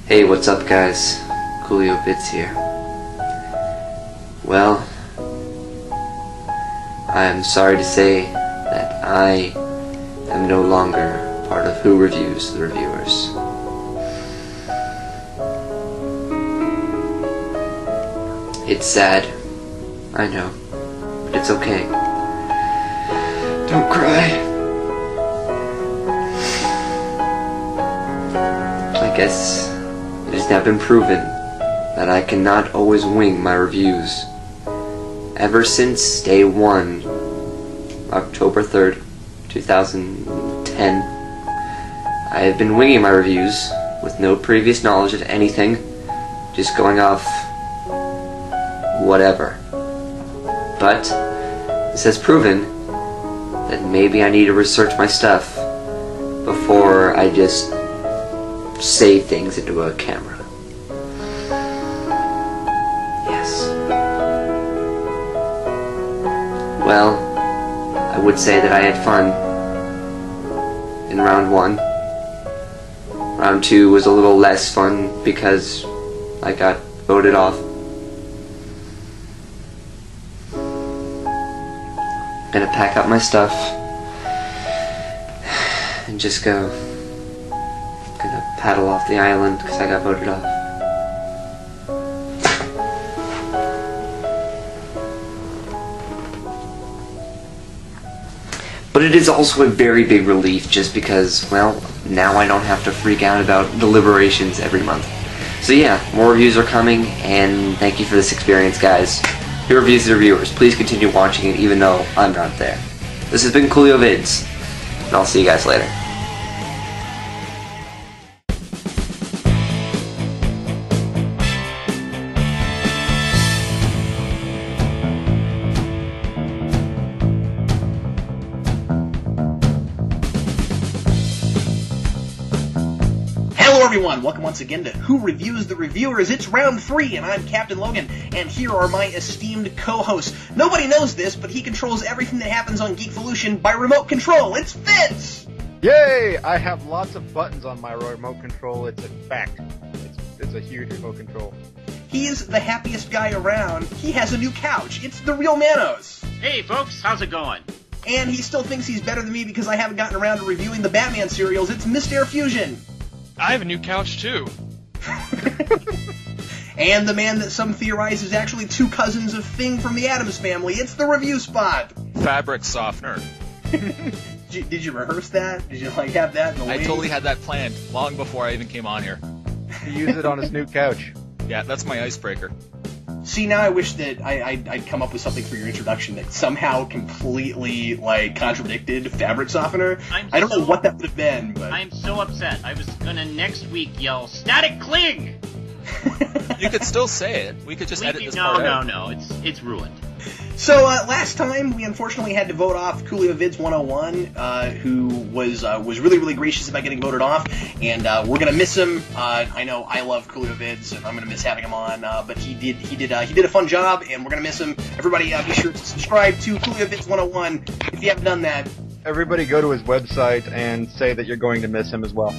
Hey, what's up guys? Coolio Bits here. Well, I'm sorry to say that I am no longer part of Who Reviews the Reviewers. It's sad, I know, but it's okay. Don't cry. I guess it has now been proven that I cannot always wing my reviews. Ever since day 1, October 3rd, 2010, I have been winging my reviews with no previous knowledge of anything, just going off whatever. But this has proven that maybe I need to research my stuff before I just say things into a camera. Yes. Well, I would say that I had fun in round 1. Round 2 was a little less fun because I got voted off. I'm gonna pack up my stuff and just go. Gonna paddle off the island because I got voted off. But it is also a very big relief just because, well, now I don't have to freak out about deliberations every month. So yeah, more reviews are coming, and thank you for this experience, guys. Who Reviews the Reviewers, please continue watching it even though I'm not there. This has been Coolio Vids, and I'll see you guys later. Hello everyone, welcome once again to Who Reviews the Reviewers. It's round 3 and I'm Captain Logan, and here are my esteemed co-hosts. Nobody knows this, but he controls everything that happens on Geekvolution by remote control. It's Vince! Yay! I have lots of buttons on my remote control. It's a fact. It's a huge remote control. He's the happiest guy around. He has a new couch. It's the real Manos. Hey folks, how's it going? And he still thinks he's better than me because I haven't gotten around to reviewing the Batman serials. It's Mr. Fusion. I have a new couch, too. And the man that some theorize is actually two cousins of Thing from the Addams Family. It's the Review Spot. Fabric softener. Did you rehearse that? Did you have that in the I wings? totally had that planned long before I even came on here. He used it on his new couch. Yeah, that's my icebreaker. See, now I wish that I'd come up with something for your introduction that somehow completely, contradicted fabric softener. I don't know what that would have been, but... I'm so upset. I was gonna next week yell, Static Cling! You could still say it. We could just edit this part out. No, it's ruined. So, last time, we unfortunately had to vote off Coolio Vids 101, who was really, really gracious about getting voted off, and we're gonna miss him. I know I love Coolio Vids, and I'm gonna miss having him on, but he did a fun job, and we're gonna miss him. Everybody, be sure to subscribe to Coolio Vids 101 if you haven't done that. Everybody go to his website and say that you're going to miss him as well.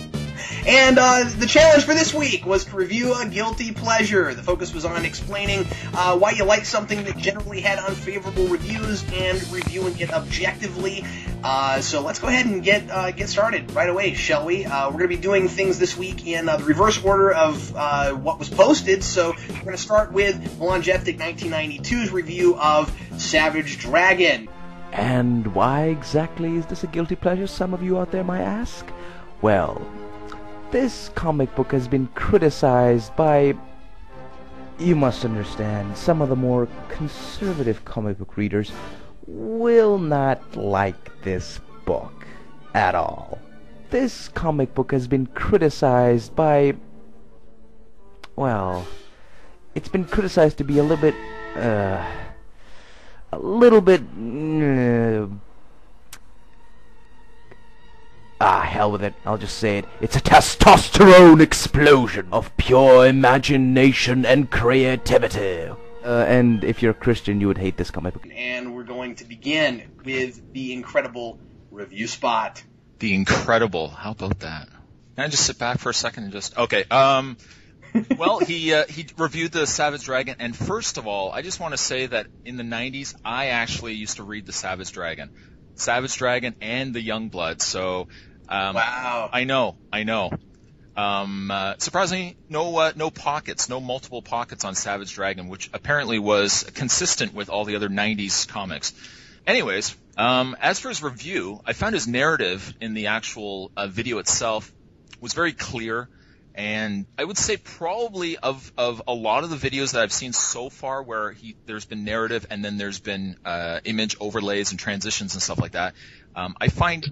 And the challenge for this week was to review a guilty pleasure. The focus was on explaining why you like something that generally had unfavorable reviews and reviewing it objectively. So let's go ahead and get started right away, shall we? We're going to be doing things this week in the reverse order of what was posted. So we're going to start with Longevitic 1992's review of Savage Dragon. And why exactly is this a guilty pleasure, some of you out there might ask? Well, this comic book has been criticized by, you must understand, some of the more conservative comic book readers will not like this book at all. This comic book has been criticized by, well, it's been criticized to be a little bit, hell with it, I'll just say it. It's a testosterone explosion of pure imagination and creativity. And if you're a Christian, you would hate this comic book. And we're going to begin with the incredible review spot. The Incredible. How about that? Can I just sit back for a second and just... Okay, well, he reviewed the Savage Dragon, and first of all, I just want to say that in the 90s, I actually used to read the Savage Dragon and the Youngblood, so... Wow. I know. Surprisingly, no pockets, no multiple pockets on Savage Dragon, which apparently was consistent with all the other 90s comics. Anyways, as for his review, I found his narrative in the actual video itself was very clear, and I would say probably of a lot of the videos that I've seen so far where there's been narrative and then there's been image overlays and transitions and stuff like that, I find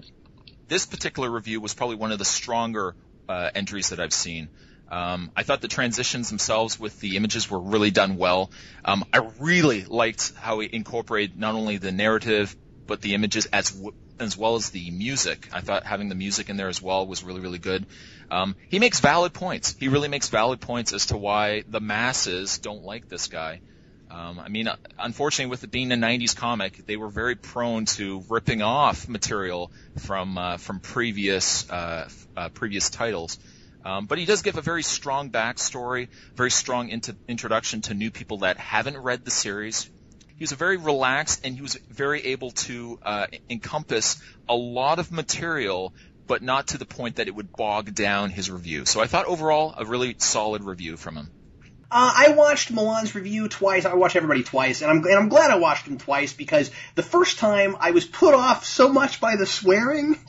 this particular review was probably one of the stronger entries that I've seen. I thought the transitions themselves with the images were really done well. I really liked how he incorporated not only the narrative but the images as well as the music. I thought having the music in there as well was really, really good. He makes valid points. He really makes valid points as to why the masses don't like this guy. I mean, unfortunately, with it being a 90s comic, they were very prone to ripping off material from previous titles. But he does give a very strong backstory, very strong introduction to new people that haven't read the series. He was very relaxed, and he was very able to encompass a lot of material, but not to the point that it would bog down his review. So I thought overall a really solid review from him. I watched Milan's review twice. I watched everybody twice, and I'm glad I watched him twice because the first time I was put off so much by the swearing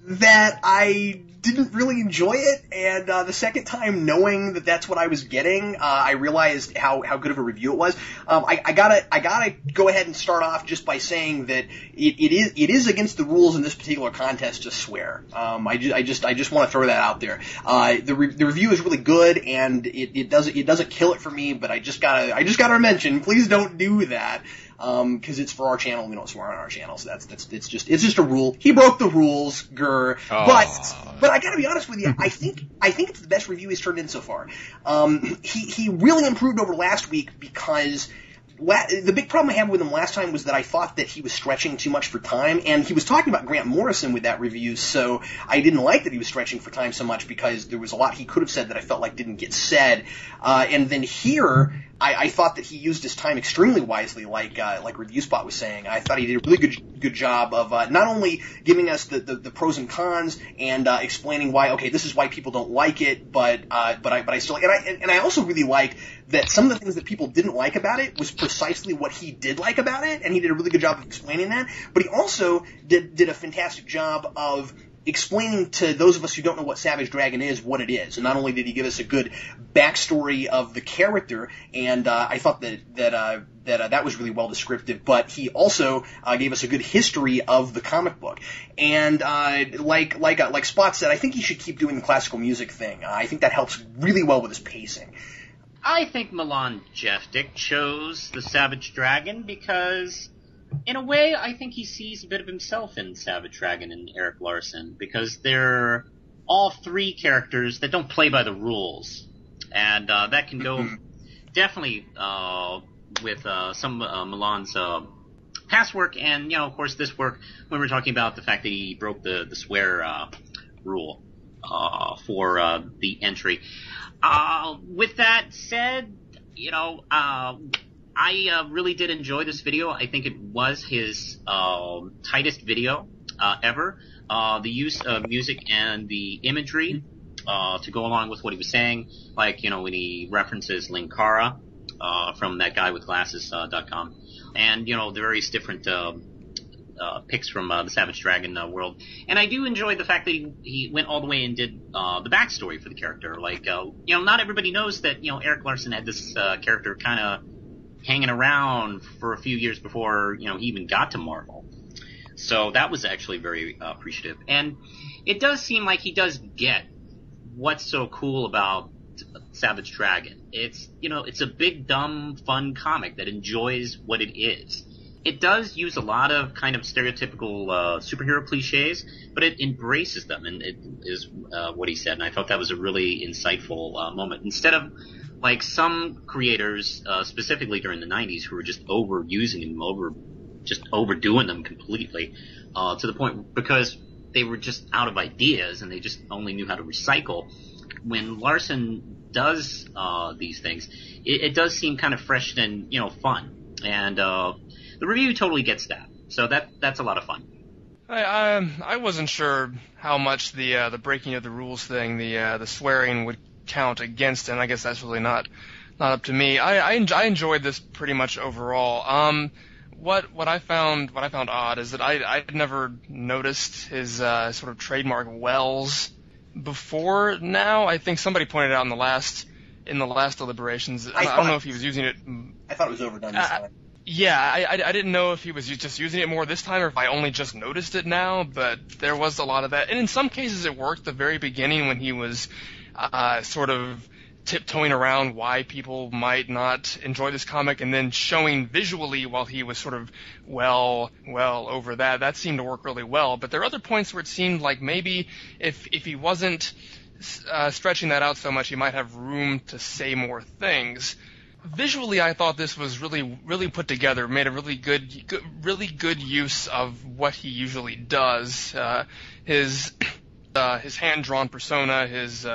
that I didn't really enjoy it, and the second time, knowing that that's what I was getting, I realized how good of a review it was. I gotta go ahead and start off just by saying that it is against the rules in this particular contest to swear. I just want to throw that out there. The review is really good, and it doesn't kill it for me, but I just gotta mention, please don't do that. Because it's for our channel, we don't swear on our channel, so it's just a rule. He broke the rules, grr. But I gotta be honest with you, I think it's the best review he's turned in so far. He really improved over last week because the big problem I had with him last time was that I thought that he was stretching too much for time, and he was talking about Grant Morrison with that review, so I didn't like that he was stretching for time so much because there was a lot he could have said that I felt like didn't get said. And then here, I thought that he used his time extremely wisely, like ReviewSpot was saying. I thought he did a really good job of not only giving us the pros and cons and explaining why, okay, this is why people don't like it, but I still like it. And I also really like that some of the things that people didn't like about it was precisely what he did like about it, and he did a really good job of explaining that. But he also did a fantastic job of explaining to those of us who don't know what Savage Dragon is, what it is. And not only did he give us a good backstory of the character, and I thought that was really well descriptive, but he also gave us a good history of the comic book. And like Spot said, I think he should keep doing the classical music thing. I think that helps really well with his pacing. I think Milan Jeftic chose the Savage Dragon because, in a way, I think he sees a bit of himself in Savage Dragon and Eric Larson, because they're all three characters that don't play by the rules. And that can go definitely with some Milan's past work, and, of course, this work, when we're talking about the fact that he broke the swear rule for the entry. With that said, I really did enjoy this video. I think it was his tightest video ever. The use of music and the imagery to go along with what he was saying, like, when he references Linkara from that guy with glasses.com, and, the various different picks from the Savage Dragon world. And I do enjoy the fact that he went all the way and did the backstory for the character. Like, not everybody knows that, Eric Larson had this character kind of hanging around for a few years before, he even got to Marvel. So that was actually very appreciative. And it does seem like he does get what's so cool about Savage Dragon. It's, it's a big, dumb, fun comic that enjoys what it is. It does use a lot of kind of stereotypical superhero cliches, but it embraces them, and it is what he said. And I thought that was a really insightful moment. Instead of like some creators, specifically during the 90s, who were just overusing them, just overdoing them completely, to the point, because they were just out of ideas and they just only knew how to recycle. When Larson does these things, it does seem kind of fresh and fun, and the review totally gets that. So that's a lot of fun. I wasn't sure how much the breaking of the rules thing, the swearing would count against, and I guess that's really not up to me. I enjoyed this pretty much overall. What I found odd is that I'd never noticed his sort of trademark wells before now. I think somebody pointed out in the last deliberations. I don't know if he was using it. I thought it was overdone this time. Yeah, I didn't know if he was just using it more this time or if I only just noticed it now, but there was a lot of that. And in some cases it worked. The very beginning when he was sort of tiptoeing around why people might not enjoy this comic and then showing visually while he was sort of well over that seemed to work really well. But there are other points where it seemed like maybe if he wasn't stretching that out so much, he might have room to say more things. Visually, I thought this was really put together, made a really good use of what he usually does. His hand-drawn persona, his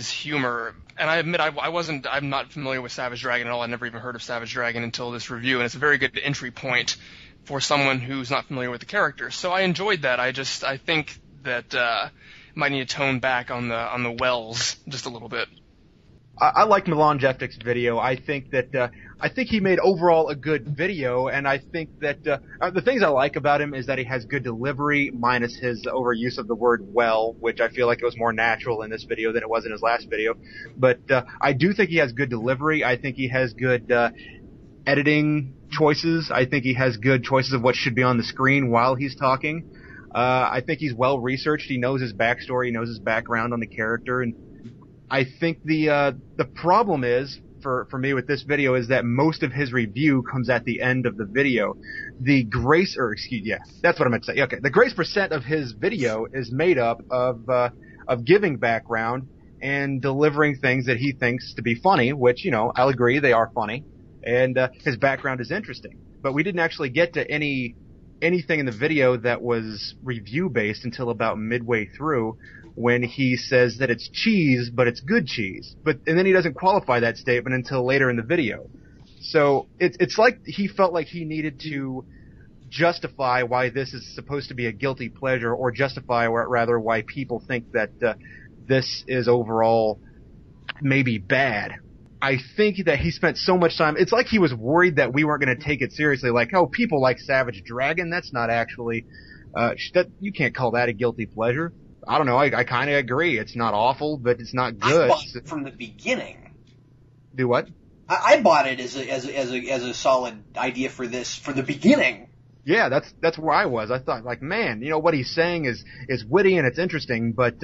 humor. And I admit I'm not familiar with Savage Dragon at all. I never even heard of Savage Dragon until this review, and it's a very good entry point for someone who's not familiar with the character. So I enjoyed that. I think that might need to tone back on the wells just a little bit. I liked Milan Jeftik's video. I think he made overall a good video, and I think that the things I like about him is that he has good delivery, minus his overuse of the word "well," which I feel like it was more natural in this video than it was in his last video. But I do think he has good delivery. I think he has good editing choices. I think he has good choices of what should be on the screen while he's talking. I think he's well researched. He knows his backstory. He knows his background on the character, and I think the problem is for me with this video is that most of his review comes at the end of the video. The grace percent of his video is made up of giving background and delivering things that he thinks to be funny, which I'll agree they are funny, and his background is interesting. But we didn't actually get to anything in the video that was review based until about midway through, when he says that it's cheese, but it's good cheese. And then he doesn't qualify that statement until later in the video. So it's like he felt like he needed to justify why this is supposed to be a guilty pleasure, or justify rather why people think that this is overall maybe bad. I think that he spent so much time, it's like he was worried that we weren't going to take it seriously, like, oh, people like Savage Dragon, that's not actually, you can't call that a guilty pleasure. I don't know. I kind of agree. It's not awful, but it's not good. I bought it from the beginning. Do what? I bought it as a solid idea for this from the beginning. Yeah, that's where I was. I thought, like, man, what he's saying is witty and it's interesting, but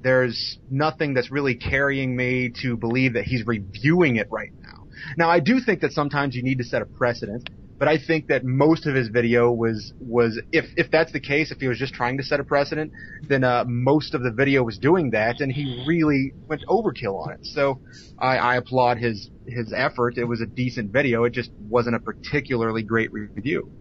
there's nothing that's really carrying me to believe that he's reviewing it right now. Now, I do think that sometimes you need to set a precedent. But I think that most of his video was if that's the case, if he was just trying to set a precedent, then most of the video was doing that, and he really went overkill on it. So I applaud his effort. It was a decent video. It just wasn't a particularly great review.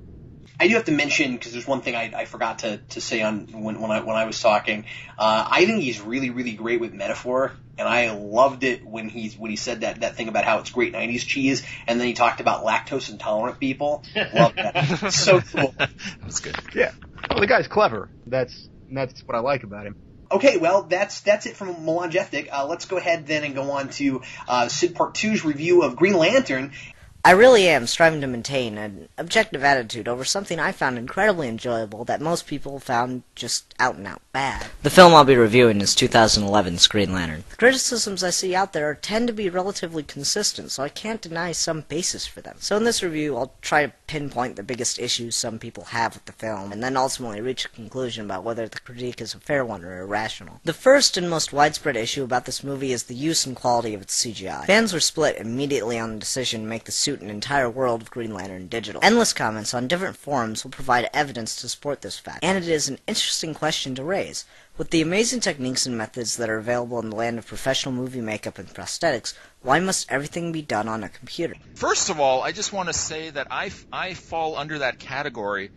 I do have to mention, because there's one thing I forgot to say on when I was talking. I think he's really, really great with metaphor, and I loved it when he said that thing about how it's great 90s cheese, and then he talked about lactose intolerant people. Love that. So cool. That's good. Yeah. Well, the guy's clever. That's what I like about him. Okay, well, that's it from Milan Jeftik. Let's go ahead then and go on to Sid Part 2's review of Green Lantern. I really am striving to maintain an objective attitude over something I found incredibly enjoyable that most people found just out-and-out bad. The film I'll be reviewing is 2011's Green Lantern. The criticisms I see out there tend to be relatively consistent, so I can't deny some basis for them. So in this review, I'll try to pinpoint the biggest issues some people have with the film, and then ultimately reach a conclusion about whether the critique is a fair one or irrational. The first and most widespread issue about this movie is the use and quality of its CGI. Fans were split immediately on the decision to make the suit an entire world of Green Lantern digital. Endless comments on different forums will provide evidence to support this fact, and it is an interesting question to raise. With the amazing techniques and methods that are available in the land of professional movie makeup and prosthetics, why must everything be done on a computer? First of all, I just want to say that I fall under that category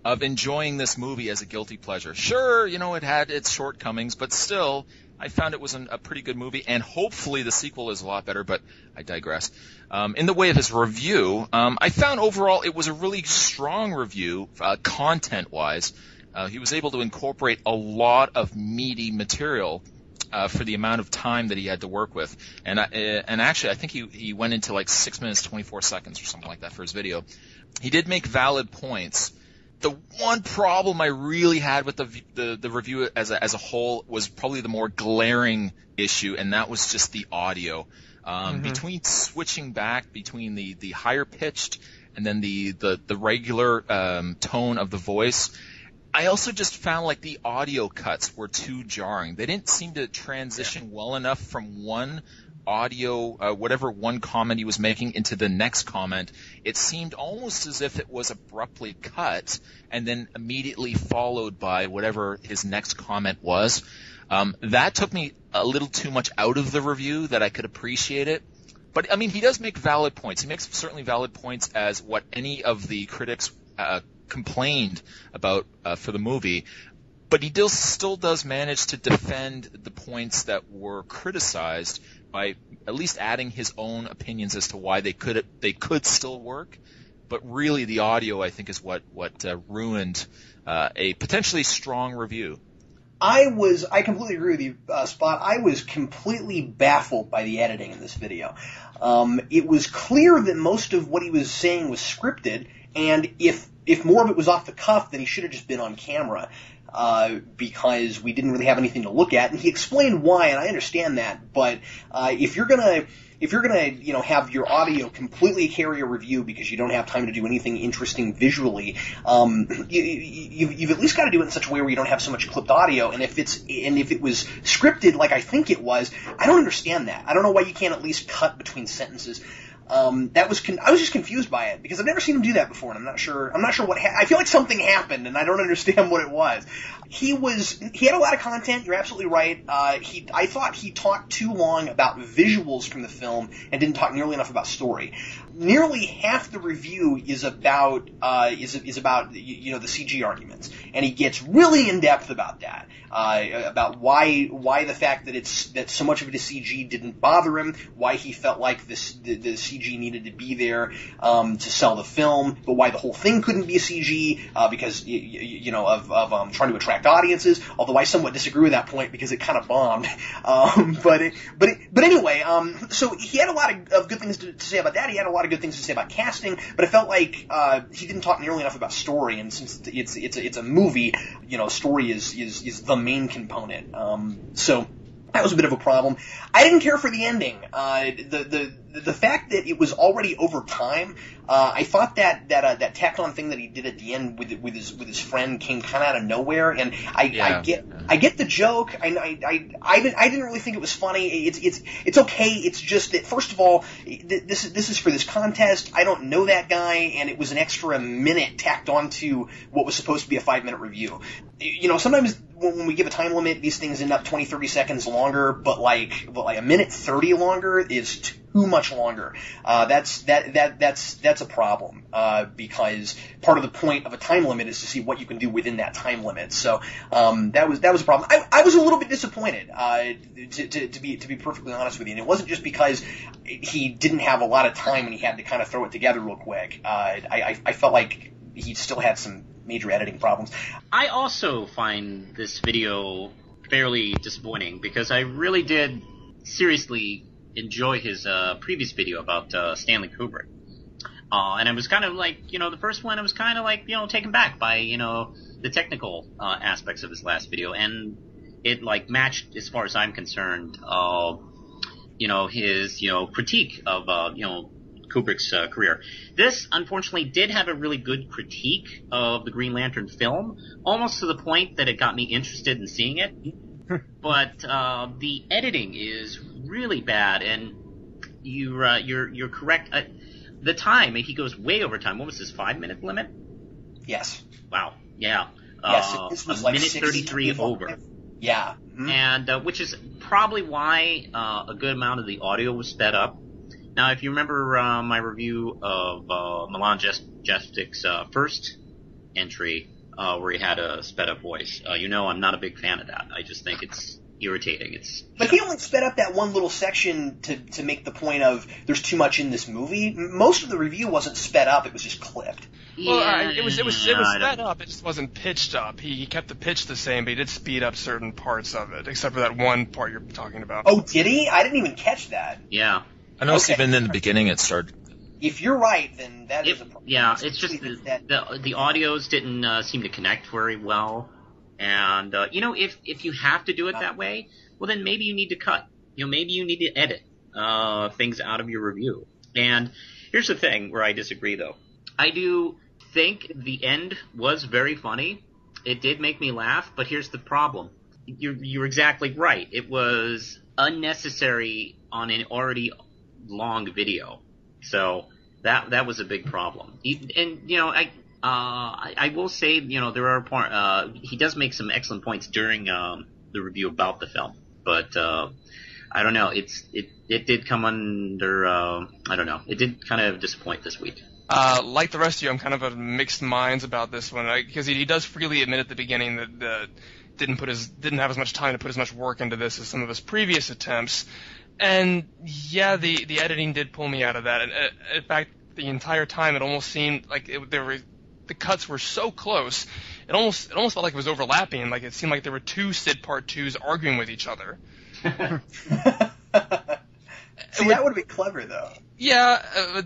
of enjoying this movie as a guilty pleasure. Sure, it had its shortcomings, but still, I found it was a pretty good movie, and hopefully the sequel is a lot better, but I digress. In the way of his review, I found overall it was a really strong review, content-wise. He was able to incorporate a lot of meaty material for the amount of time that he had to work with. And actually, I think he went into like 6 minutes, 24 seconds or something like that for his video. He did make valid points. The one problem I really had with the review as a whole was probably the more glaring issue, and that was just the audio. Between switching back between the higher pitched and then the regular tone of the voice, I also just found like the audio cuts were too jarring. They didn't seem to transition well enough from one audio, whatever one comment he was making, into the next comment. It seemed almost as if it was abruptly cut and then immediately followed by whatever his next comment was. That took me a little too much out of the review that I could appreciate it. But, I mean, he does make valid points. He makes certainly valid points as what any of the critics complained about for the movie. But he still does manage to defend the points that were criticized by at least adding his own opinions as to why they could still work. But really, the audio, I think, is what ruined a potentially strong review. I completely agree with you, Spot. I was completely baffled by the editing in this video. It was clear that most of what he was saying was scripted, and if more of it was off the cuff, then he should have just been on camera. Because we didn't really have anything to look at, and he explained why, and I understand that. But if you're gonna have your audio completely carry a review because you don't have time to do anything interesting visually, you've at least got to do it in such a way where you don't have so much clipped audio. And if it was scripted like I think it was, I don't understand that. I don't know why you can't at least cut between sentences. I was just confused by it because I've never seen him do that before, and I'm not sure what I feel like something happened, and I don't understand what it was. He had a lot of content. You're absolutely right. I thought he talked too long about visuals from the film and didn't talk nearly enough about story. Nearly half the review is about the CG arguments, and he gets really in depth about that. About why the fact that so much of it is CG didn't bother him, why he felt like the CG needed to be there to sell the film, but why the whole thing couldn't be a CG because of trying to attract audiences. Although I somewhat disagree with that point because it kind of bombed. But anyway, so he had a lot of good things to say about that. He had a lot of good things to say about casting, but I felt like he didn't talk nearly enough about story. And since it's a movie, story is the main component. So that was a bit of a problem. I didn't care for the ending. The fact that it was already over time, I thought that tacked on thing that he did at the end with his friend came kind of out of nowhere, and I get the joke. I didn't really think it was funny. It's okay. It's just that, first of all, this is for this contest. I don't know that guy, and it was an extra minute tacked onto what was supposed to be a 5-minute review. Sometimes when we give a time limit, these things end up 20, 30 seconds longer, but like a minute 30 longer is too much longer. That's a problem, because part of the point of a time limit is to see what you can do within that time limit. So, that was a problem. I was a little bit disappointed, to be perfectly honest with you. And it wasn't just because he didn't have a lot of time and he had to kind of throw it together real quick. I felt like he still had some major editing problems. I also find this video fairly disappointing because I really did seriously enjoy his previous video about Stanley Kubrick. And I was kind of like, the first one, I was kind of like, taken back by, the technical aspects of his last video. And it, matched, as far as I'm concerned, his, critique of, Kubrick's career. This, unfortunately, did have a really good critique of the Green Lantern film, almost to the point that it got me interested in seeing it. But the editing is really bad, and you're correct. The time, he goes way over time. What was his 5-minute limit? Yes. Wow. Yeah. Yes, this was a minute 33 over. Yeah. Mm-hmm. And which is probably why a good amount of the audio was sped up. Now, if you remember my review of Milan Jestic's first entry where he had a sped up voice. I'm not a big fan of that. I just think it's irritating. But he only sped up that one little section to make the point of there's too much in this movie. Most of the review wasn't sped up; it was just clipped. Well, it was sped up. It just wasn't pitched up. He kept the pitch the same, but he did speed up certain parts of it, except for that one part you're talking about. Oh, did he? I didn't even catch that. Yeah. I noticed even in the beginning it started. If you're right, then that is a problem. Yeah, it's just the audios didn't seem to connect very well. And, if you have to do it that way, well, then maybe you need to cut. Maybe you need to edit things out of your review. And here's the thing where I disagree, though. I do think the end was very funny. It did make me laugh, but here's the problem. You're exactly right. It was unnecessary on an already long video. So that was a big problem. I will say, there are he does make some excellent points during the review about the film, but I don't know. It did come under I don't know. It did kind of disappoint this week. Like the rest of you, I'm kind of of mixed minds about this one because he does freely admit at the beginning that didn't have as much time to put as much work into this as some of his previous attempts, and yeah, the editing did pull me out of that. And in fact, the entire time it almost seemed like the cuts were so close. It almost felt like it was overlapping. Like it seemed like there were two Sid Part 2s arguing with each other. See, that would be clever, though. Yeah,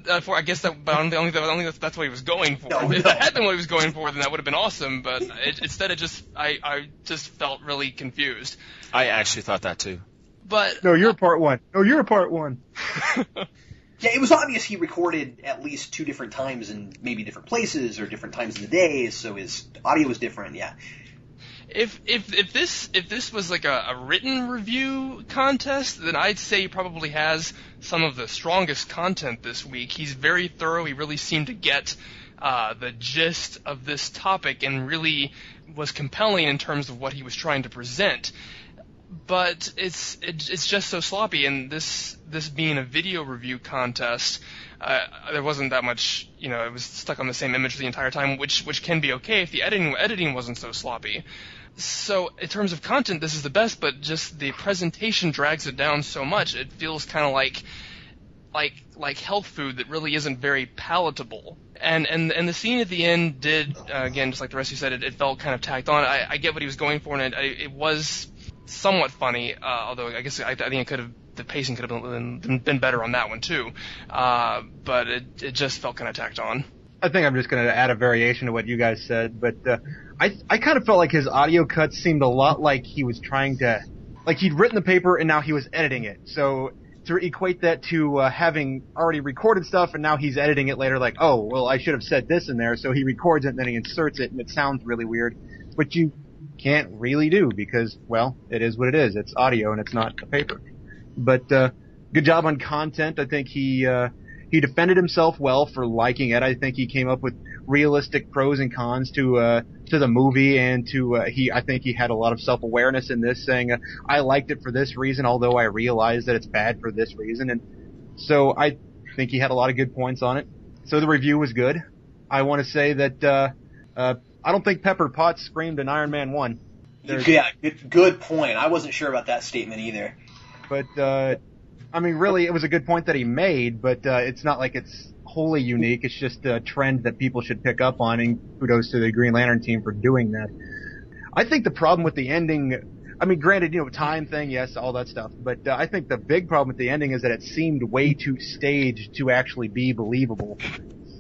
I guess that. But I don't think that's what he was going for. No. If that had been what he was going for, then that would have been awesome. But instead, I just felt really confused. I actually thought that too. But No, you're part one. No, you're part one. Yeah, it was obvious he recorded at least 2 different times in maybe different places or different times in the day, so his audio was different. Yeah. If this was like a written review contest, then I'd say he probably has some of the strongest content this week. He's very thorough. He really seemed to get the gist of this topic and really was compelling in terms of what he was trying to present. But it's just so sloppy, and this being a video review contest, there wasn't that much, it was stuck on the same image the entire time, which can be okay if the editing wasn't so sloppy. So in terms of content, this is the best, but just the presentation drags it down so much. It feels kind of like health food that really isn't very palatable. And the scene at the end did, again, just like the rest of you said, it felt kind of tacked on. I get what he was going for, and it was somewhat funny, although I guess I think the pacing could have been better on that one too. But it just felt kind of tacked on. I think I'm just going to add a variation to what you guys said, but I kind of felt like his audio cuts seemed a lot like he was trying to, like he'd written the paper and now he was editing it. So to equate that to having already recorded stuff and now he's editing it later, like, oh, well, I should have said this in there. So he records it and then he inserts it and it sounds really weird, which you can't really do because, well, it is what it is. It's audio and it's not a paper. But good job on content. I think he defended himself well for liking it. I think he came up with realistic pros and cons to the movie, and I think he had a lot of self-awareness in this, saying I liked it for this reason, although I realize that it's bad for this reason. And so I think he had a lot of good points on it. So the review was good. I want to say that I don't think Pepper Potts screamed in Iron Man 1. Yeah, good point. I wasn't sure about that statement either. But I mean, really, it was a good point that he made, but it's not like it's wholly unique. It's just a trend that people should pick up on, and kudos to the Green Lantern team for doing that. I think the problem with the ending, I mean, granted, time thing, yes, all that stuff, but I think the big problem with the ending is that it seemed way too staged to actually be believable.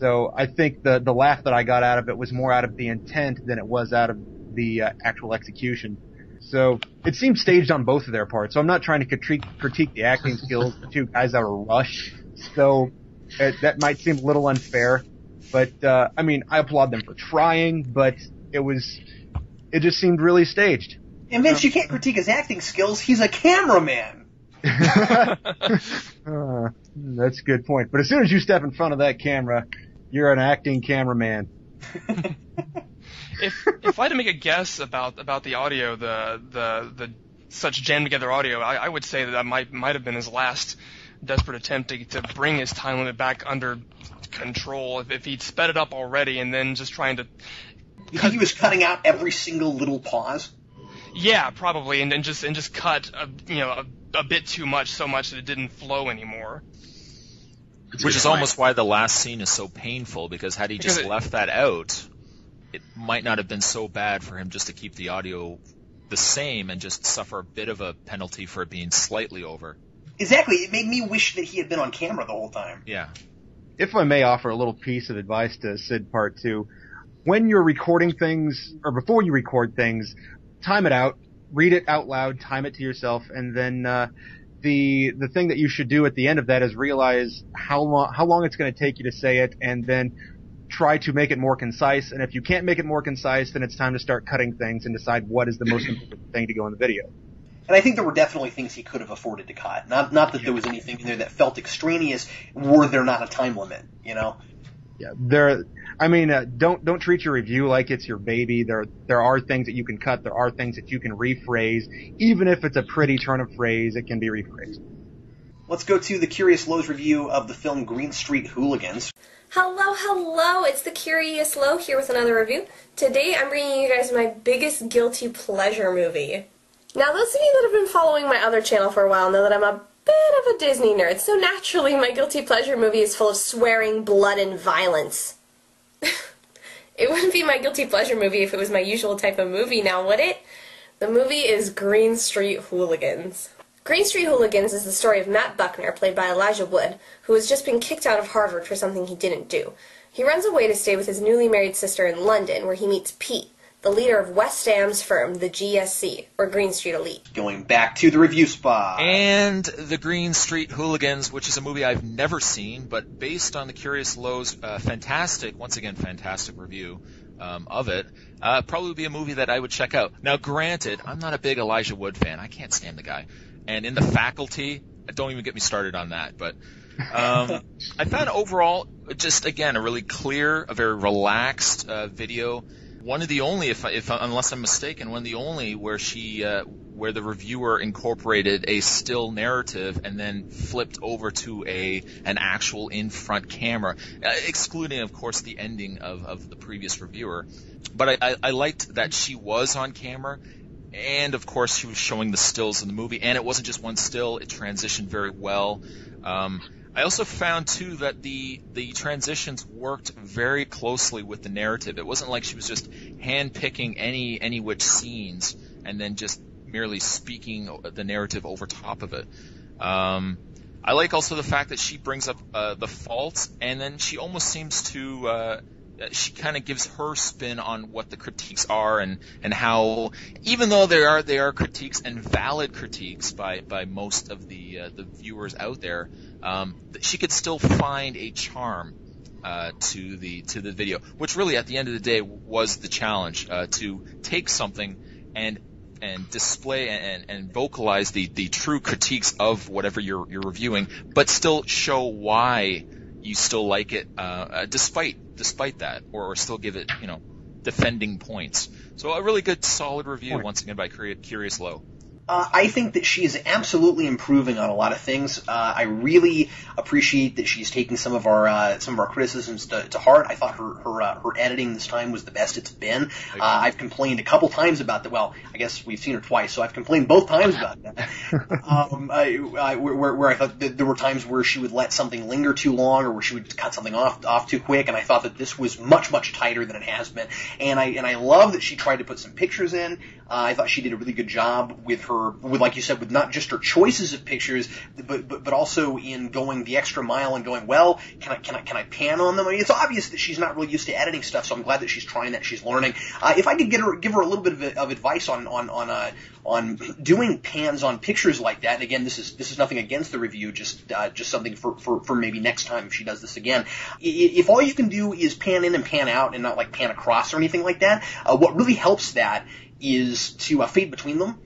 So I think the laugh that I got out of it was more out of the intent than it was out of the actual execution. So it seemed staged on both of their parts. So I'm not trying to critique the acting skills of the two guys that were rushed. So that might seem a little unfair, but I mean, I applaud them for trying, but it just seemed really staged. And Vince, you can't critique his acting skills. He's a cameraman. That's a good point. But as soon as you step in front of that camera, you're an acting cameraman. If I had to make a guess about the audio, the such jammed together audio, I would say that might have been his last desperate attempt to bring his time limit back under control. If he'd sped it up already and then just trying to You think he was cutting out every single little pause? Yeah, probably, and just cut a bit too much, so much that it didn't flow anymore. Which is almost why the last scene is so painful, because had he just left that out, it might not have been so bad for him just to keep the audio the same and just suffer a bit of a penalty for it being slightly over. Exactly. It made me wish that he had been on camera the whole time. Yeah. If I may offer a little piece of advice to Sid Part 2, when you're recording things, or before you record things, time it out, read it out loud, time it to yourself, and then the thing that you should do at the end of that is realize how long it's going to take you to say it, and then try to make it more concise. And if you can't make it more concise, then it's time to start cutting things and decide what is the most important thing to go in the video. And I think there were definitely things he could have afforded to cut. Not that there was anything in there that felt extraneous, were there not a time limit, you know? Yeah, don't treat your review like it's your baby. There are things that you can cut. There are things that you can rephrase. Even if it's a pretty turn of phrase, it can be rephrased. Let's go to the Curious Lowe's review of the film Green Street Hooligans. Hello, it's the Curious Low here with another review. Today I'm bringing you guys my biggest guilty pleasure movie. Now, those of you that have been following my other channel for a while know that I'm a bit of a Disney nerd, so naturally my guilty pleasure movie is full of swearing, blood, and violence. It wouldn't be my guilty pleasure movie if it was my usual type of movie, now would it? The movie is Green Street Hooligans. Green Street Hooligans is the story of Matt Buckner, played by Elijah Wood, who has just been kicked out of Harvard for something he didn't do. He runs away to stay with his newly married sister in London, where he meets Pete, the leader of West Ham's firm, the GSC, or Green Street Elite. Going back to the review spot. And the Green Street Hooligans, which is a movie I've never seen, but based on the Curious Low's fantastic review of it, probably would be a movie that I would check out. Now, granted, I'm not a big Elijah Wood fan. I can't stand the guy. And in The Faculty, don't even get me started on that, but I found overall, just again, a really clear, a very relaxed video. One of the only, unless I'm mistaken, one of the only where where the reviewer incorporated a still narrative and then flipped over to an actual in-front camera, excluding, of course, the ending of the previous reviewer. But I liked that she was on camera, and of course she was showing the stills in the movie, and it wasn't just one still; it transitioned very well. I also found, too, that the transitions worked very closely with the narrative. It wasn't like she was just hand-picking any which scenes and then just merely speaking the narrative over top of it. I like also the fact that she brings up the faults, and then she almost seems to she kind of gives her spin on what the critiques are, and how, even though they are critiques and valid critiques by most of the viewers out there, she could still find a charm to the video, which really at the end of the day was the challenge, to take something and display and vocalize the true critiques of whatever you're reviewing, but still show why you still like it, despite that, or still give it, defending points. So a really good, solid review, once again, by Curious Low. I think that she is absolutely improving on a lot of things. I really appreciate that she's taking some of our criticisms to heart. I thought her editing this time was the best it's been. I've complained a couple times about that. Well, I guess we've seen her twice, so I've complained both times about that. Where I thought that there were times where she would let something linger too long, or where she would cut something off too quick, and I thought that this was much tighter than it has been. And I love that she tried to put some pictures in. I thought she did a really good job with like you said, with not just her choices of pictures, but also in going the extra mile and going, well, can I pan on them? I mean, it's obvious that she's not really used to editing stuff, so I'm glad that she's trying that. She's learning. If I could give her a little bit of advice on doing pans on pictures like that, and again, this is nothing against the review, just something for maybe next time if she does this again. If all you can do is pan in and pan out and not like pan across or anything like that, what really helps that is to fade between them.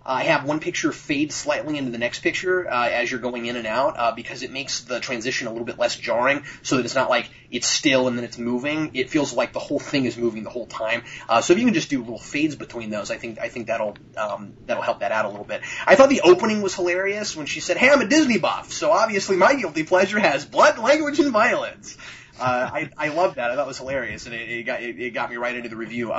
Have one picture fade slightly into the next picture as you're going in and out, because it makes the transition a little bit less jarring, so that it's not like it's still and then it's moving. It feels like the whole thing is moving the whole time. So if you can just do little fades between those, I think that'll help that out a little bit. I thought the opening was hilarious when she said, "Hey, I'm a Disney buff, so obviously my guilty pleasure has blood, language, and violence." I love that. I thought it was hilarious, and it got me right into the review.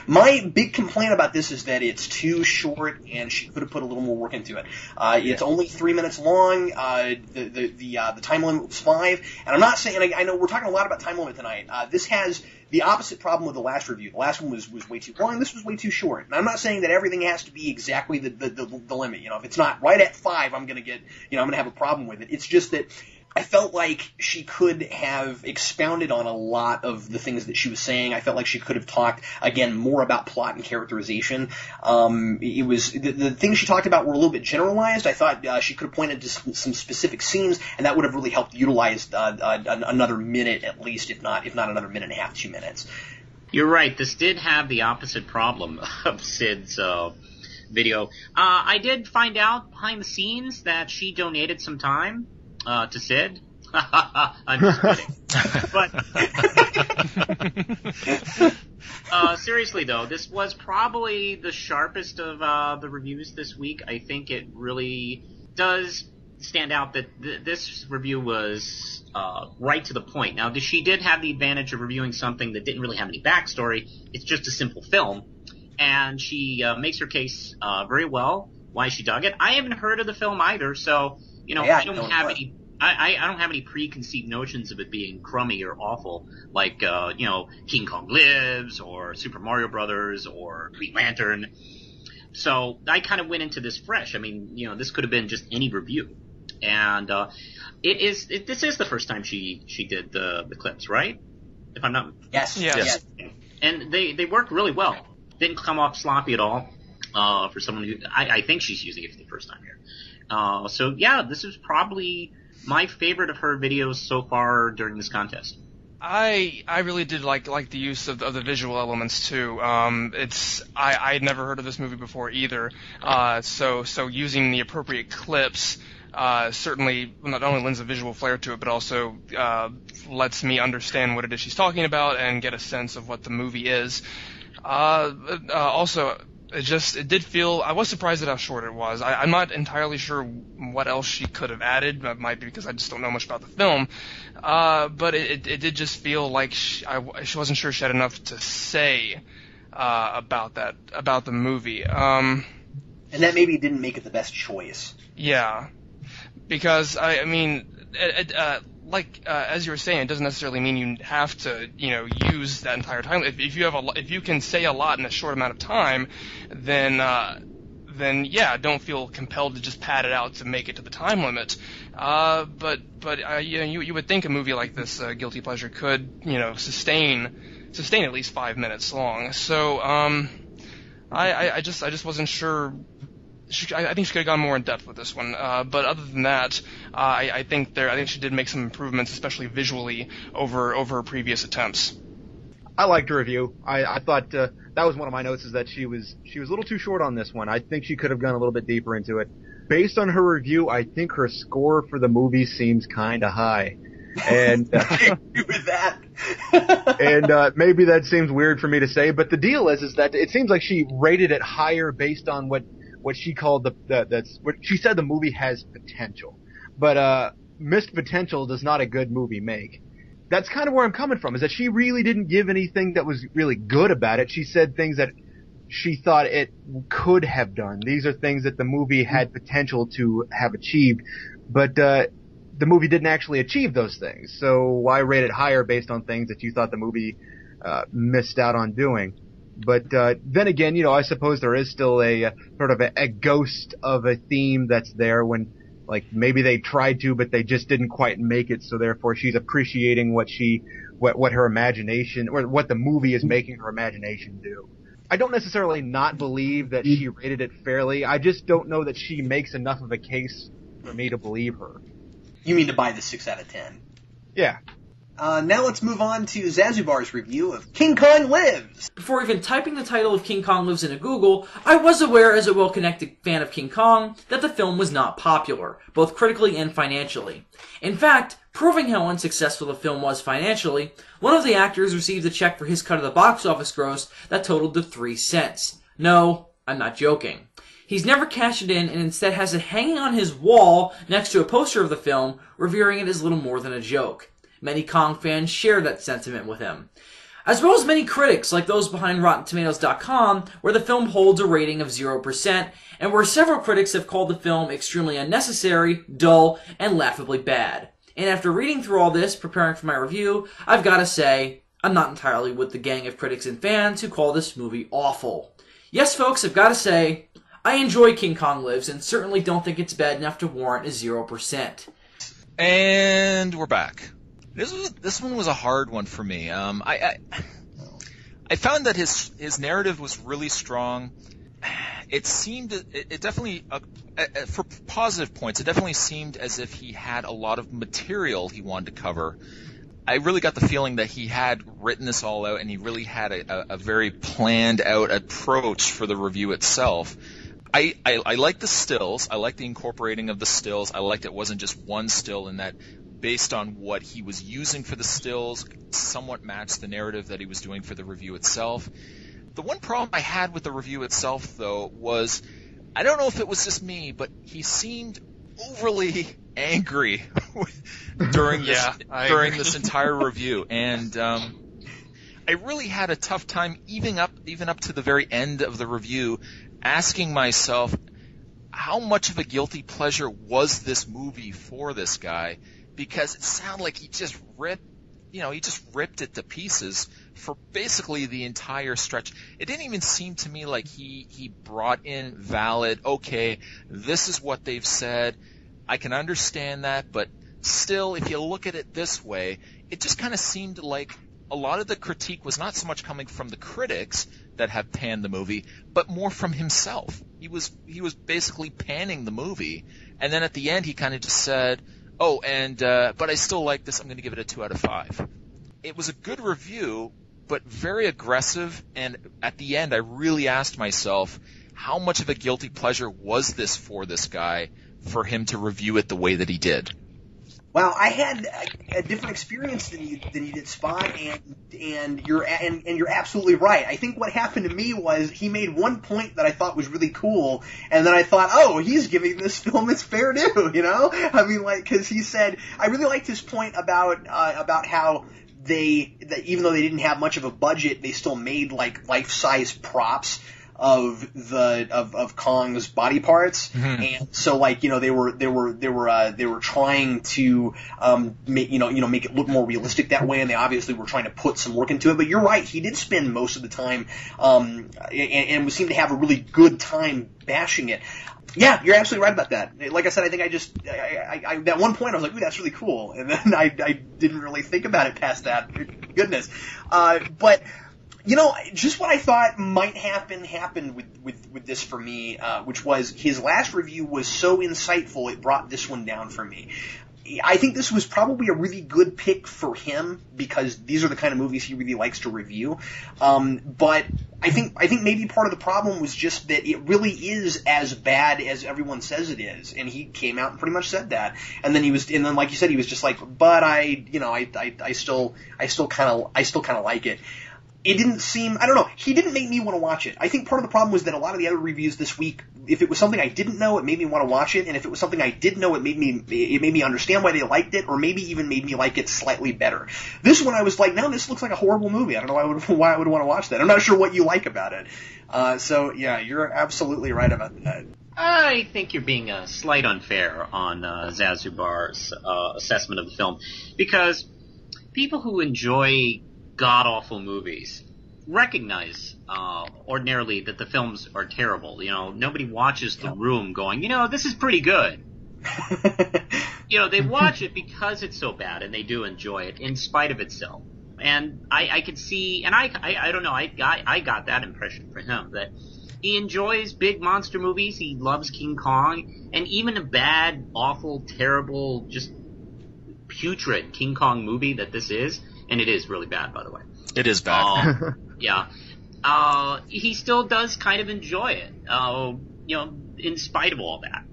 My big complaint about this is that it's too short, and she could have put a little more work into it. It's only 3 minutes long. The time limit was 5, and I'm not saying. I know we're talking a lot about time limit tonight. This has the opposite problem with the last review. The last one was way too long. This was way too short. And I'm not saying that everything has to be exactly the limit. You know, if it's not right at 5, I'm gonna have a problem with it. It's just that I felt like she could have expounded on a lot of the things that she was saying. I felt like she could have talked, again, more about plot and characterization. It was the things she talked about were a little bit generalized. I thought she could have pointed to some specific scenes, and that would have really helped utilize another minute at least, if not another minute and a half, 2 minutes. You're right. This did have the opposite problem of Sid's video. I did find out behind the scenes that she donated some time to Sid. I'm just kidding. But seriously though, this was probably the sharpest of the reviews this week. I think it really does stand out that this review was right to the point. Now, she did have the advantage of reviewing something that didn't really have any backstory. It's just a simple film, and she makes her case very well why she dug it. I haven't heard of the film either, so I don't have any preconceived notions of it being crummy or awful, like King Kong Lives or Super Mario Brothers or Green Lantern. So I kind of went into this fresh. I mean, this could have been just any review, and this is the first time she did the clips, right? If I'm not yes. And they worked really well. Didn't come off sloppy at all for someone who I think she's using it for the first time here. So yeah, this is probably my favorite of her videos so far during this contest. I really did like the use of the visual elements too. I had never heard of this movie before either. So using the appropriate clips certainly not only lends a visual flair to it, but also lets me understand what it is she's talking about and get a sense of what the movie is. Also, it did feel, I was surprised at how short it was. I'm not entirely sure what else she could have added. That might be because I just don't know much about the film. But it did just feel like she wasn't sure she had enough to say about the movie. And that maybe didn't make it the best choice. Yeah. Because, I mean, as you were saying, it doesn't necessarily mean you have to, use that entire time. If you can say a lot in a short amount of time, then yeah, don't feel compelled to just pad it out to make it to the time limit. But you would think a movie like this, Guilty Pleasure, could, sustain at least 5 minutes long. So, I just wasn't sure. I think she could have gone more in depth with this one, but other than that, I think she did make some improvements, especially visually, over her previous attempts. I liked her review. I thought that was one of my notes, is that she was a little too short on this one. I think she could have gone a little bit deeper into it. Based on her review, I think her score for the movie seems kind of high. And I agree with that. And maybe that seems weird for me to say, but the deal is that it seems like she rated it higher based on what she called what she said the movie has potential. But missed potential does not a good movie make. That's kind of where I'm coming from, is that she really didn't give anything that was really good about it. She said things that she thought it could have done. These are things that the movie had potential to have achieved, but the movie didn't actually achieve those things. So why rate it higher based on things that you thought the movie missed out on doing? But then again, I suppose there is still a sort of a ghost of a theme that's there, when like maybe they tried to, but they just didn't quite make it. So therefore, she's appreciating what her imagination, or what the movie is making her imagination do. I don't necessarily not believe that she rated it fairly. I just don't know that she makes enough of a case for me to believe her. You mean to buy the 6 out of 10? Yeah. Now let's move on to Zazubar's review of King Kong Lives. Before even typing the title of King Kong Lives into Google, I was aware, as a well-connected fan of King Kong, that the film was not popular, both critically and financially. In fact, proving how unsuccessful the film was financially, one of the actors received a check for his cut of the box office gross that totaled to 3 cents. No, I'm not joking. He's never cashed it in, and instead has it hanging on his wall next to a poster of the film, revering it as little more than a joke. Many Kong fans share that sentiment with him. As well as many critics, like those behind RottenTomatoes.com, where the film holds a rating of 0%, and where several critics have called the film extremely unnecessary, dull, and laughably bad. And after reading through all this, preparing for my review, I've gotta say, I'm not entirely with the gang of critics and fans who call this movie awful. Yes, folks, I've gotta say, I enjoy King Kong Lives, and certainly don't think it's bad enough to warrant a 0%. And we're back. This one was a hard one for me. I found that his narrative was really strong. It definitely, for positive points, it definitely seemed as if he had a lot of material he wanted to cover. I really got the feeling that he had written this all out and he really had a very planned out approach for the review itself. I like the stills. I like the incorporating of the stills. I liked it wasn't just one still, in that based on what he was using for the stills somewhat matched the narrative that he was doing for the review itself. The one problem I had with the review itself, though, was I don't know if it was just me, but he seemed overly angry during this entire review, and I really had a tough time even up to the very end of the review asking myself how much of a guilty pleasure was this movie for this guy, because it sounded like he just ripped it to pieces for basically the entire stretch. It didn't even seem to me like he brought in valid, okay, this is what they've said, I can understand that, but still, if you look at it this way, it just kind of seemed like a lot of the critique was not so much coming from the critics that have panned the movie, but more from himself. He was basically panning the movie, and then at the end he kind of just said, oh, and but I still like this, I'm going to give it a 2 out of 5. It was a good review, but very aggressive, and at the end I really asked myself, how much of a guilty pleasure was this for this guy for him to review it the way that he did? Well, I had a different experience than you did, Spot, and you're absolutely right. I think what happened to me was he made one point that I thought was really cool, and then I thought, oh, he's giving this film its fair due, you know? I mean, like, because he said, I really liked his point about how even though they didn't have much of a budget, they still made like life-size props of Kong's body parts, and so like, you know, they were trying to make it look more realistic that way, and they obviously were trying to put some work into it. But you're right, he did spend most of the time and seemed to have a really good time bashing it. Yeah, you're absolutely right about that. Like I said, I think I at one point I was like, ooh, that's really cool, and then I didn't really think about it past that. Goodness, but. You know, just what I thought might happened with this for me, which was his last review was so insightful it brought this one down for me. I think this was probably a really good pick for him because these are the kind of movies he really likes to review. But I think maybe part of the problem was just that it really is as bad as everyone says it is, and he came out and pretty much said that. And then like you said, he was just like, but I still kind of like it. It didn't seem, I don't know, he didn't make me want to watch it. I think part of the problem was that a lot of the other reviews this week, if it was something I didn't know, it made me want to watch it, and if it was something I did know, it made me understand why they liked it, or maybe even made me like it slightly better. This one I was like, no, this looks like a horrible movie. I don't know why I would want to watch that. I'm not sure what you like about it. So yeah, you're absolutely right about that. I think you're being slight unfair on Zazubar's assessment of the film, because people who enjoy god-awful movies recognize ordinarily that the films are terrible. You know, nobody watches The Room going, you know, this is pretty good. You know, they watch it because it's so bad, and they do enjoy it in spite of itself. And I could see, and I don't know, I got that impression for him, that he enjoys big monster movies, he loves King Kong, and even a bad, awful, terrible, just putrid King Kong movie that this is, and it is really bad, by the way. It is bad. Yeah. He still does kind of enjoy it, you know, in spite of all that.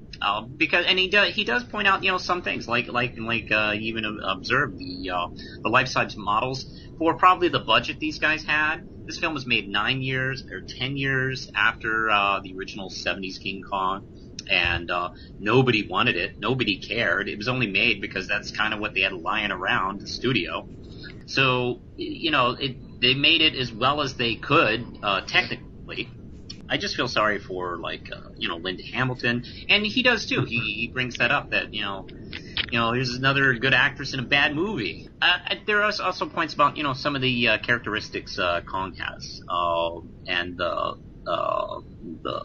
Because, and he does point out, you know, some things, like you even observed the life-size models for probably the budget these guys had. This film was made 9 years or 10 years after the original 70s King Kong. and nobody wanted it. Nobody cared. It was only made because that's kind of what they had lying around the studio. So, you know, they made it as well as they could, technically. I just feel sorry for, like, you know, Linda Hamilton, and he does too. He brings that up, that, you know, here's another good actress in a bad movie. There are also points about, you know, some of the characteristics Kong has, and the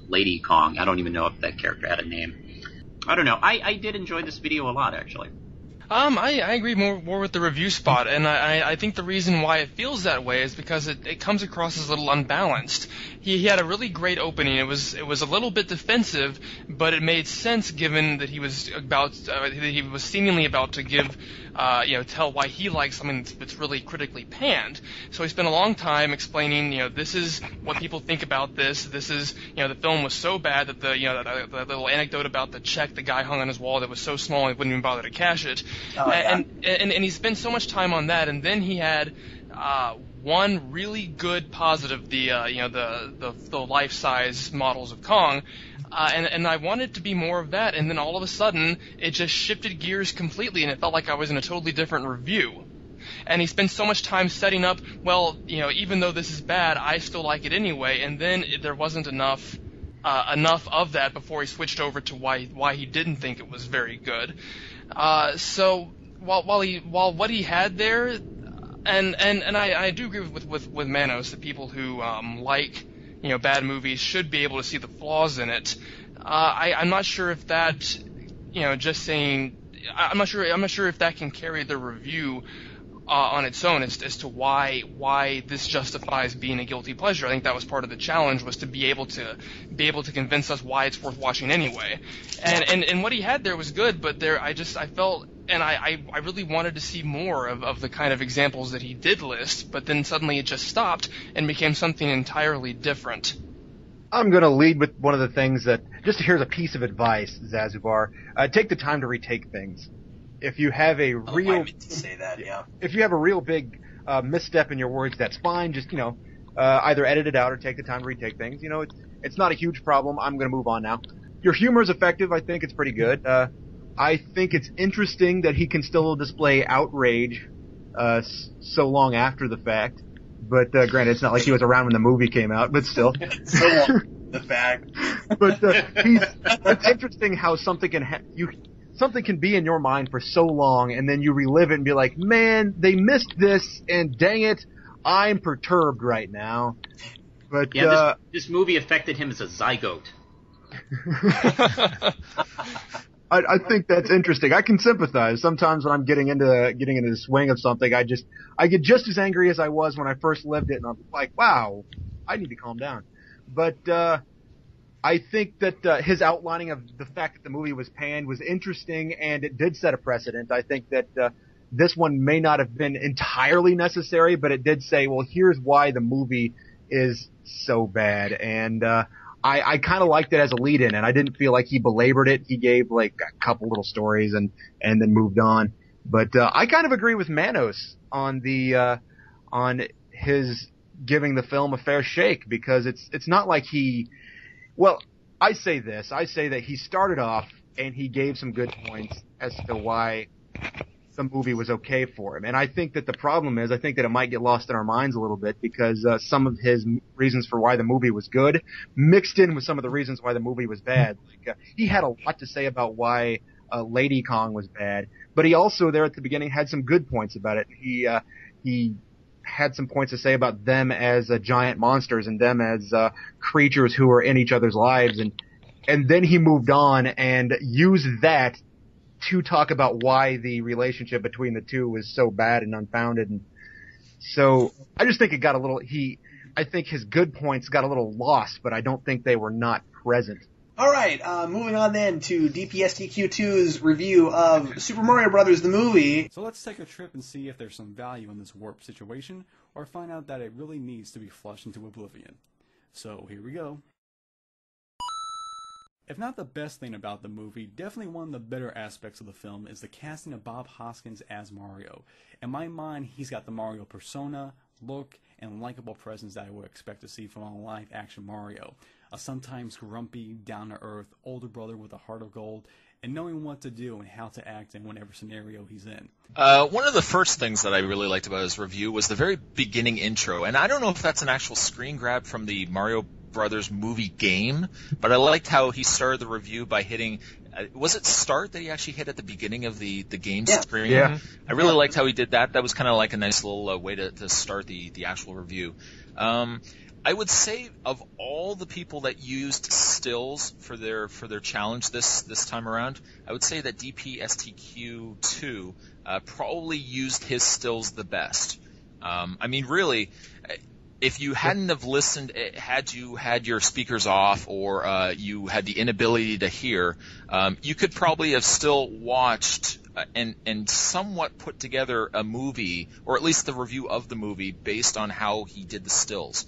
Lady Kong. I don't even know if that character had a name. I don't know. I did enjoy this video a lot, actually. I agree more with the review spot, and I think the reason why it feels that way is because it comes across as a little unbalanced. He had a really great opening. It was a little bit defensive, but it made sense given that he was seemingly about to give tell why he likes something that's really critically panned. So he spent a long time explaining, this is what people think about this. This is, the film was so bad that the little anecdote about the check the guy hung on his wall that was so small he wouldn't even bother to cash it. And he spent so much time on that, and then he had one really good positive, the life-size models of Kong, and I wanted to be more of that, and then all of a sudden it just shifted gears completely, and it felt like I was in a totally different review. And he spends so much time setting up, well, even though this is bad, I still like it anyway, and then there wasn't enough of that before he switched over to why he didn't think it was very good. So while what he had there, and I do agree with Manos that people who like bad movies should be able to see the flaws in it. I'm not sure if that just saying I'm not sure if that can carry the review on its own as to why this justifies being a guilty pleasure. I think that was part of the challenge, was to be able to convince us why it's worth watching anyway. And what he had there was good, but I felt, and I really wanted to see more of the kind of examples that he did list, but then suddenly it just stopped and became something entirely different. I'm going to lead with one of the things that, just here's a piece of advice, Zazubar. Take the time to retake things. If you have a real, I meant to say that, yeah. If you have a real big misstep in your words, that's fine. Just either edit it out or take the time to retake things. It's not a huge problem. I'm going to move on now. Your humor is effective. I think it's pretty good. I think it's interesting that he can still display outrage so long after the fact. But granted, it's not like he was around when the movie came out. But still, so long the fact. But it's interesting how something can be in your mind for so long, and then you relive it and be like, man, they missed this, and dang it, I'm perturbed right now. But yeah, this movie affected him as a zygote. I think that's interesting. I can sympathize. Sometimes when I'm getting into the swing of something, I get just as angry as I was when I first lived it, and I'm like, wow, I need to calm down. But I think that his outlining of the fact that the movie was panned was interesting, and it did set a precedent. I think that this one may not have been entirely necessary, but it did say, well, here's why the movie is so bad. And I kind of liked it as a lead-in, and I didn't feel like he belabored it. He gave like a couple little stories and then moved on. But I kind of agree with Manos on his giving the film a fair shake, because it's not like he. Well, I say that he started off and he gave some good points as to why the movie was okay for him. And I think that the problem is, I think that it might get lost in our minds a little bit, because some of his reasons for why the movie was good mixed in with some of the reasons why the movie was bad. Like, he had a lot to say about why Lady Kong was bad, but he also there at the beginning had some good points about it. He had some points to say about them as giant monsters and them as creatures who are in each other's lives, and then he moved on and used that to talk about why the relationship between the two was so bad and unfounded. And so I just think it got a little I think his good points got a little lost, but I don't think they were not present. All right, moving on then to DPSTQ2's review of Super Mario Bros. The movie. So let's take a trip and see if there's some value in this warp situation, or find out that it really needs to be flushed into oblivion. So here we go. If not the best thing about the movie, definitely one of the better aspects of the film is the casting of Bob Hoskins as Mario. In my mind, he's got the Mario persona, look, and likable presence that I would expect to see from a live-action Mario. a sometimes grumpy, down-to-earth older brother with a heart of gold, and knowing what to do and how to act in whatever scenario he's in. One of the first things that I really liked about his review was the very beginning intro, and I don't know if that's an actual screen grab from the Mario Brothers movie game, but I liked how he started the review by hitting, was it start that he actually hit at the beginning of the game screen? Yeah. I really liked how he did that. That was kind of like a nice little way to start the actual review. I would say of all the people that used stills for their challenge this time around, I would say that DPSTQ2 probably used his stills the best. I mean, really, if you hadn't have listened, had you had your speakers off or you had the inability to hear, you could probably have still watched and somewhat put together a movie, or at least the review of the movie, based on how he did the stills.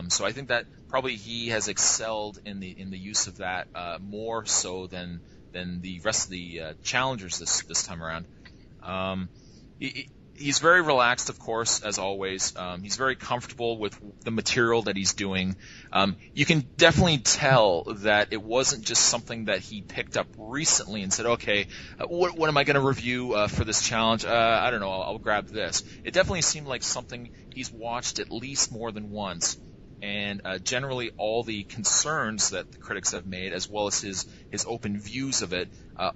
So I think that probably he has excelled in the use of that more so than the rest of the challengers this time around. He's very relaxed, of course, as always. He's very comfortable with the material that he's doing. You can definitely tell that it wasn't just something that he picked up recently and said, okay, what am I going to review for this challenge? I don't know, I'll grab this. It definitely seemed like something he's watched at least more than once. And generally all the concerns that the critics have made, as well as his open views of it,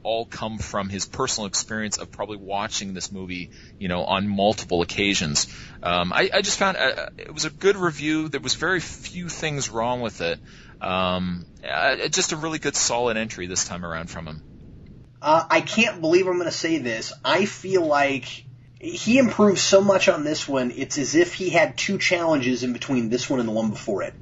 all come from his personal experience of probably watching this movie, on multiple occasions. I just found it was a good review. There was very few things wrong with it. Just a really good, solid entry this time around from him. I can't believe I'm going to say this. I feel like he improved so much on this one, it's as if he had two challenges in between this one and the one before it.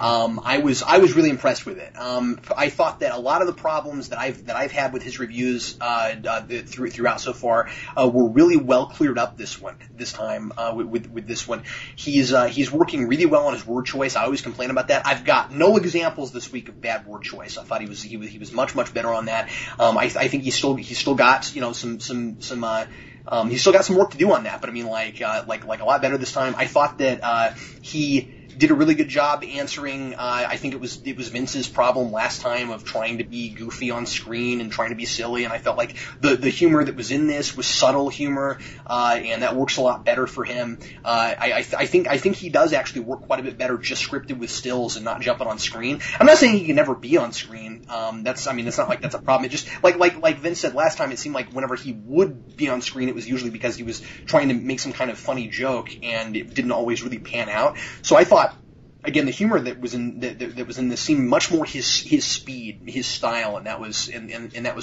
I was really impressed with it. I thought that a lot of the problems that I've had with his reviews throughout so far were really well cleared up this time with this one. He's working really well on his word choice. I always complain about that. I've got no examples this week of bad word choice. I thought he was much better on that. I think he's still got he's still got some work to do on that, but I mean, like a lot better this time. I thought that he did a really good job answering. I think it was Vince's problem last time of trying to be goofy on screen and trying to be silly, and I felt like the humor that was in this was subtle humor, and that works a lot better for him. I think he does actually work quite a bit better just scripted with stills and not jumping on screen. I'm not saying he can never be on screen. It's not like that's a problem. It just like Vince said last time, it seemed like whenever he would be on screen, it was usually because he was trying to make some kind of funny joke, and it didn't always really pan out. So I thought, again, the humor that was in this seemed much more his speed, his style, and that was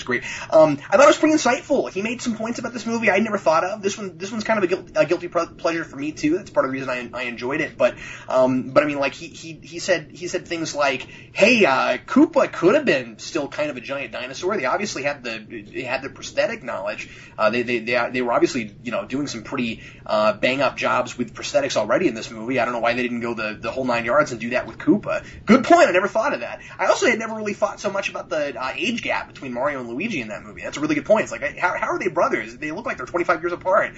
great. I thought it was pretty insightful. He made some points about this movie I never thought of. This one's kind of a guilty pleasure for me too. That's part of the reason I enjoyed it. But I mean, like he said things like, "Hey, Koopa could have been still kind of a giant dinosaur. They obviously had the prosthetic knowledge. They were obviously doing some pretty bang up jobs with prosthetics already in this movie. I don't know why they didn't go the whole 9 yards and do that with Koopa." Good point. I never thought of that. I also had never really thought so much about the age gap between Mario and Luigi in that movie. That's a really good point. It's like, how are they brothers? They look like they're 25 years apart.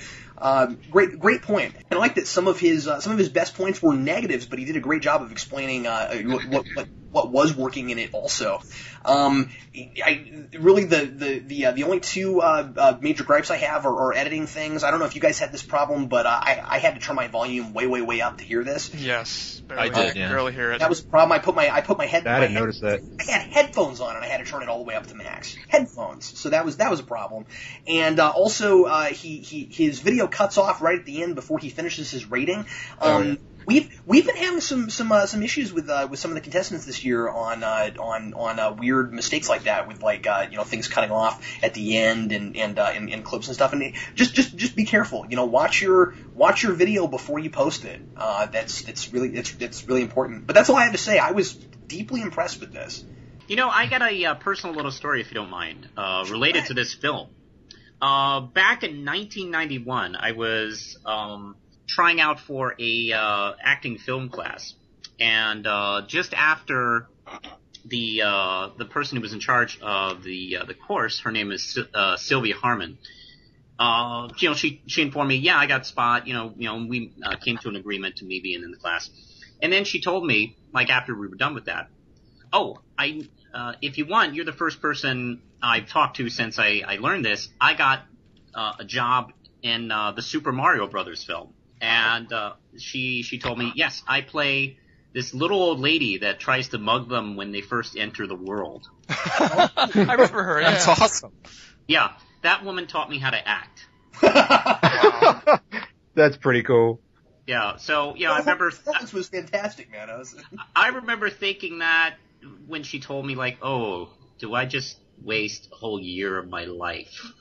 Great point. And I like that some of his best points were negatives, but he did a great job of explaining what was working in it also. The only two major gripes I have are editing things. I don't know if you guys had this problem, but I had to turn my volume way up to hear this. Yes, I did. Yeah. Barely hear it. That was a problem. I put my head. I didn't notice that. I had headphones on and I had to turn it all the way up to max. Headphones. So that was a problem. And also his video cuts off right at the end before he finishes his rating. We've been having some issues with some of the contestants this year on weird mistakes like that, with things cutting off at the end and clips and stuff. And just be careful. Watch your video before you post it. That's really important. But that's all I have to say. I was deeply impressed with this. I got a personal little story, if you don't mind, related to this film. Back in 1991, I was trying out for a acting film class, and just after the person who was in charge of the course, her name is Sylvia Harmon. She informed me, yeah, I got a spot. We came to an agreement to me being in the class, and then she told me, like after we were done with that, If you want, you're the first person I've talked to since I learned this. I got a job in the Super Mario Brothers film, and she told me, yes, I play this little old lady that tries to mug them when they first enter the world. I remember her. Yeah. That's awesome. Yeah, that woman taught me how to act. That's pretty cool. Yeah, so I remember. The performance was fantastic, man. I remember thinking that when she told me, like, oh, do I just waste a whole year of my life?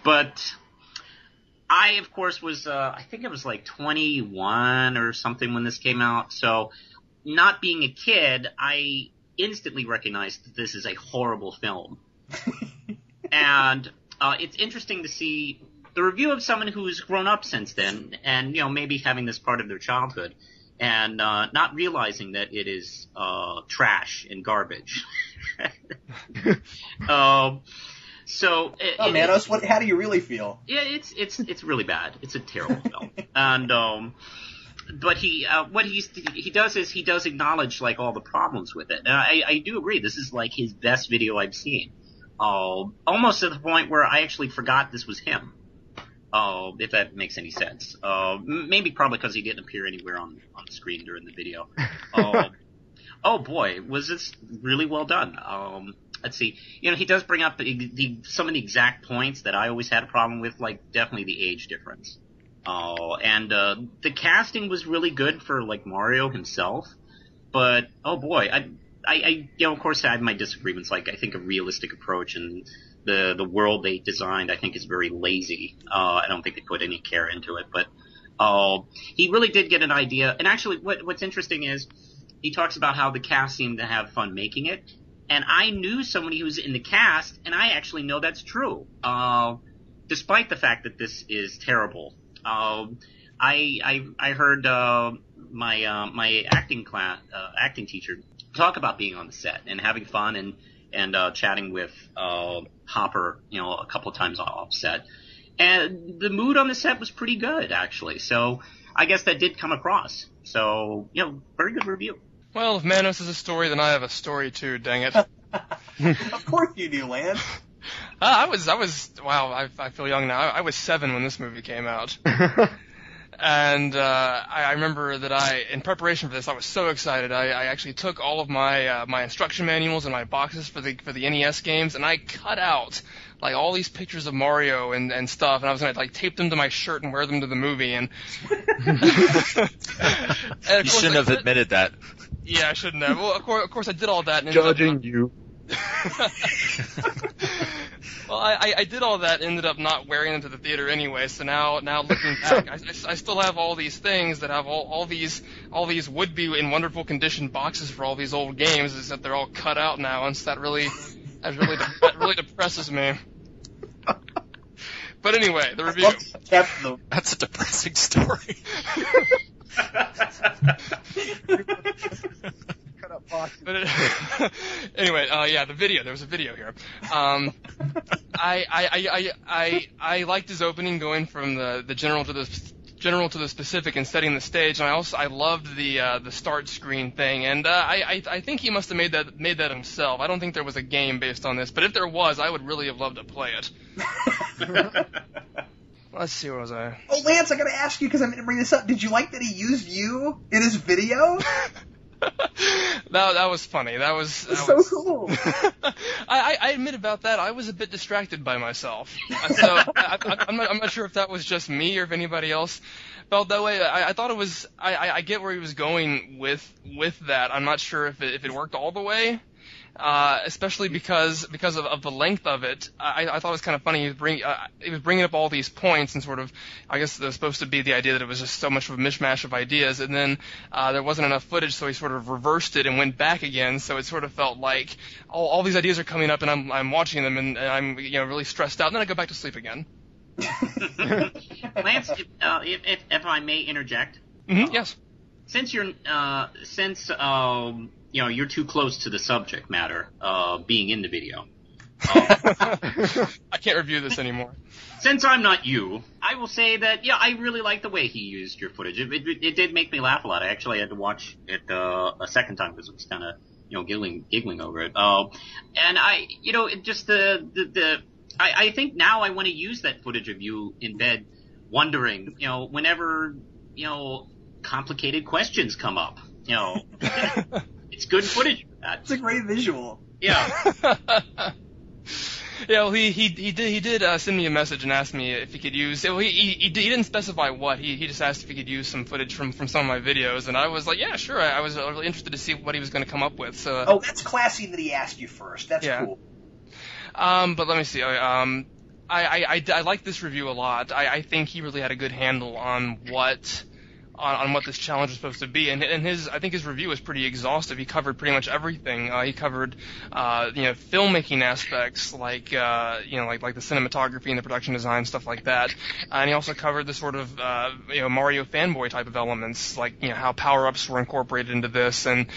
But I, of course, was, I think I was like 21 or something when this came out. So not being a kid, I instantly recognized that this is a horrible film. And it's interesting to see the review of someone who's grown up since then and, maybe having this part of their childhood and not realizing that it is trash and garbage. Manos, how do you really feel? Yeah, it's really bad. It's a terrible film. And but what he does is he does acknowledge like all the problems with it. And I do agree. This is like his best video I've seen. Almost to the point where I actually forgot this was him. If that makes any sense. Maybe probably because he didn't appear anywhere on the screen during the video. Oh boy, was this really well done. Let's see. He does bring up some of the exact points that I always had a problem with, like definitely the age difference. And the casting was really good for like Mario himself. But oh boy, I of course I have my disagreements. Like I think a realistic approach and the world they designed I think is very lazy. I don't think they put any care into it. But he really did get an idea. And actually, what's interesting is he talks about how the cast seemed to have fun making it. And I knew somebody who's in the cast, and I actually know that's true. Despite the fact that this is terrible. I heard my acting teacher talk about being on the set and having fun and chatting with Hopper, a couple of times off set. And the mood on the set was pretty good, actually. So I guess that did come across. So, very good review. Well, if Manos is a story, then I have a story too, dang it. Of course you do, Lance. Wow, I feel young now. I was 7 when this movie came out. And I remember that in preparation for this, I was so excited. I actually took all of my my instruction manuals and my boxes for the NES games, and I cut out like all these pictures of Mario and stuff, and I was gonna like tape them to my shirt and wear them to the movie. And, and you shouldn't have admitted that. Yeah, I shouldn't have. Well, of course, I did all that. And judging you. Well, I did all that, ended up not wearing them to the theater anyway, so now looking back, I still have all these things that have all these would-be in wonderful condition boxes for all these old games, except they're all cut out now, and so that really depresses me. But anyway, the review. That's a depressing story. But anyway, the video. There was a video here. I liked his opening, going from the general to the specific and setting the stage, and I loved the start screen thing, and I think he must have made that himself. I don't think there was a game based on this, but if there was, I would really have loved to play it. Let's see, where was I? Oh, Lance, I gotta ask you because I'm gonna bring this up. Did you like that he used you in his video? That was funny. That was so cool. I admit about that. I was a bit distracted by myself, so I'm not sure if that was just me or if anybody else felt that way. I thought it was. I get where he was going with that. I'm not sure if it worked all the way. Especially because of the length of it. I thought it was kind of funny. He was bringing up all these points and sort of, I guess there's supposed to be the idea that it was just so much of a mishmash of ideas, and then there wasn't enough footage, so he sort of reversed it and went back again. So it sort of felt like all these ideas are coming up, and I'm watching them, and I'm really stressed out. And then I go back to sleep again. Lance, if I may interject. Mm-hmm, yes. Since you're too close to the subject matter, being in the video, I can't review this anymore. Since I'm not you, I will say that, yeah, I really like the way he used your footage. It did make me laugh a lot. I actually had to watch it a second time because I was kind of, giggling over it. And I, it just I think now I want to use that footage of you in bed wondering, whenever, complicated questions come up, it's good footage for that. It's a great visual. Yeah. Yeah, well, he did send me a message and asked me if he could use. Well, he didn't specify what. He just asked if he could use some footage from some of my videos, and I was like, yeah, sure. I was really interested to see what he was going to come up with. So. Oh, that's classy that he asked you first. That's cool. But let me see. I like this review a lot. I think he really had a good handle on what this challenge was supposed to be, and I think his review was pretty exhaustive. He covered pretty much everything. He covered filmmaking aspects like the cinematography and the production design, stuff like that. And he also covered the sort of Mario fanboy type of elements, like how power-ups were incorporated into this, and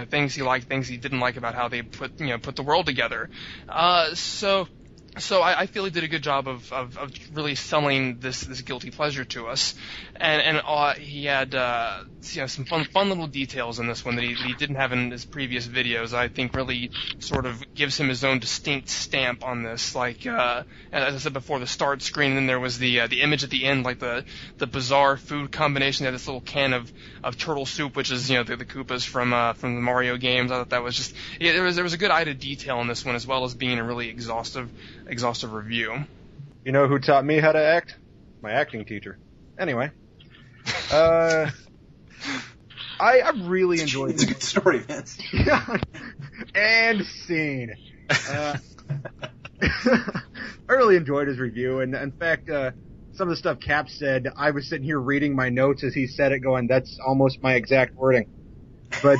things he liked, things he didn't like about how they put the world together. So I feel he did a good job of really selling this guilty pleasure to us, and he had some fun little details in this one that he didn't have in his previous videos. I think really sort of gives him his own distinct stamp on this. Like as I said before, the start screen, and then there was the image at the end, like the bizarre food combination. They had this little can of turtle soup, which is the Koopas from the Mario games. I thought that was just there was a good eye to detail in this one, as well as being a really exhaustive review. You know who taught me how to act? My acting teacher. Anyway, I really enjoyed It's a good story, Vince. And scene. I really enjoyed his review, and in fact, some of the stuff Cap said, I was sitting here reading my notes as he said it, going, "That's almost my exact wording." But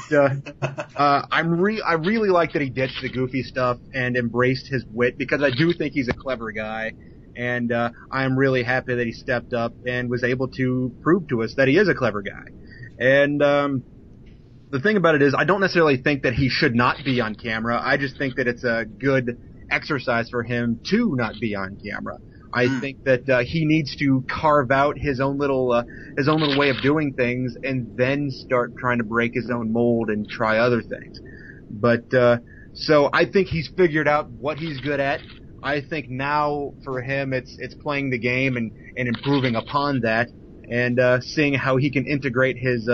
I really like that he ditched the goofy stuff and embraced his wit, because I do think he's a clever guy, and I'm really happy that he stepped up and was able to prove to us that he is a clever guy. And the thing about it is, I don't necessarily think that he should not be on camera. I just think that it's a good exercise for him to not be on camera. I think that he needs to carve out his own little way of doing things, and then start trying to break his own mold and try other things. But so I think he's figured out what he's good at. I think now for him it's playing the game and improving upon that, and seeing how he can integrate his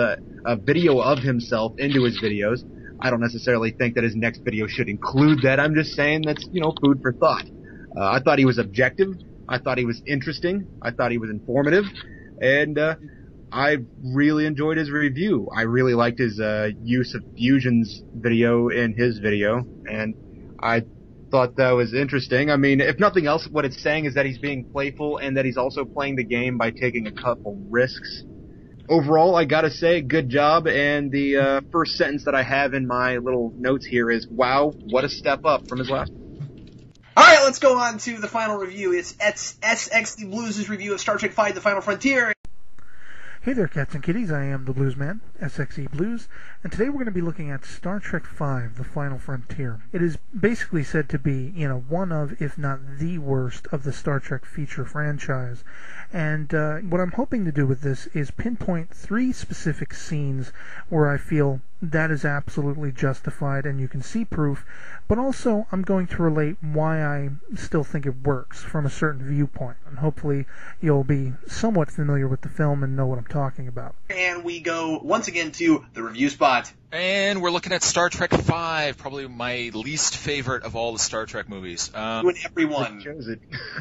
video of himself into his videos. I don't necessarily think that his next video should include that. I'm just saying that's food for thought. I thought he was objective. I thought he was interesting. I thought he was informative, and I really enjoyed his review. I really liked his use of Fusion's video in his video, and I thought that was interesting. I mean, if nothing else, what it's saying is that he's being playful and that he's also playing the game by taking a couple risks. Overall, I gotta say, good job, and the first sentence that I have in my little notes here is, wow, what a step up from his last one. Alright, let's go on to the final review. It's SXE Blues' review of Star Trek V: The Final Frontier. Hey there, cats and kitties. I am the Blues Man, SXE Blues, and today we're going to be looking at Star Trek V: The Final Frontier. It is basically said to be, one of, if not the worst, of the Star Trek feature franchise. And what I'm hoping to do with this is pinpoint 3 specific scenes where I feel that is absolutely justified and you can see proof, but also I'm going to relate why I still think it works from a certain viewpoint, and hopefully you'll be somewhat familiar with the film and know what I'm talking about. And we go once again to the review spot. And we're looking at Star Trek V, probably my least favorite of all the Star Trek movies. You and everyone.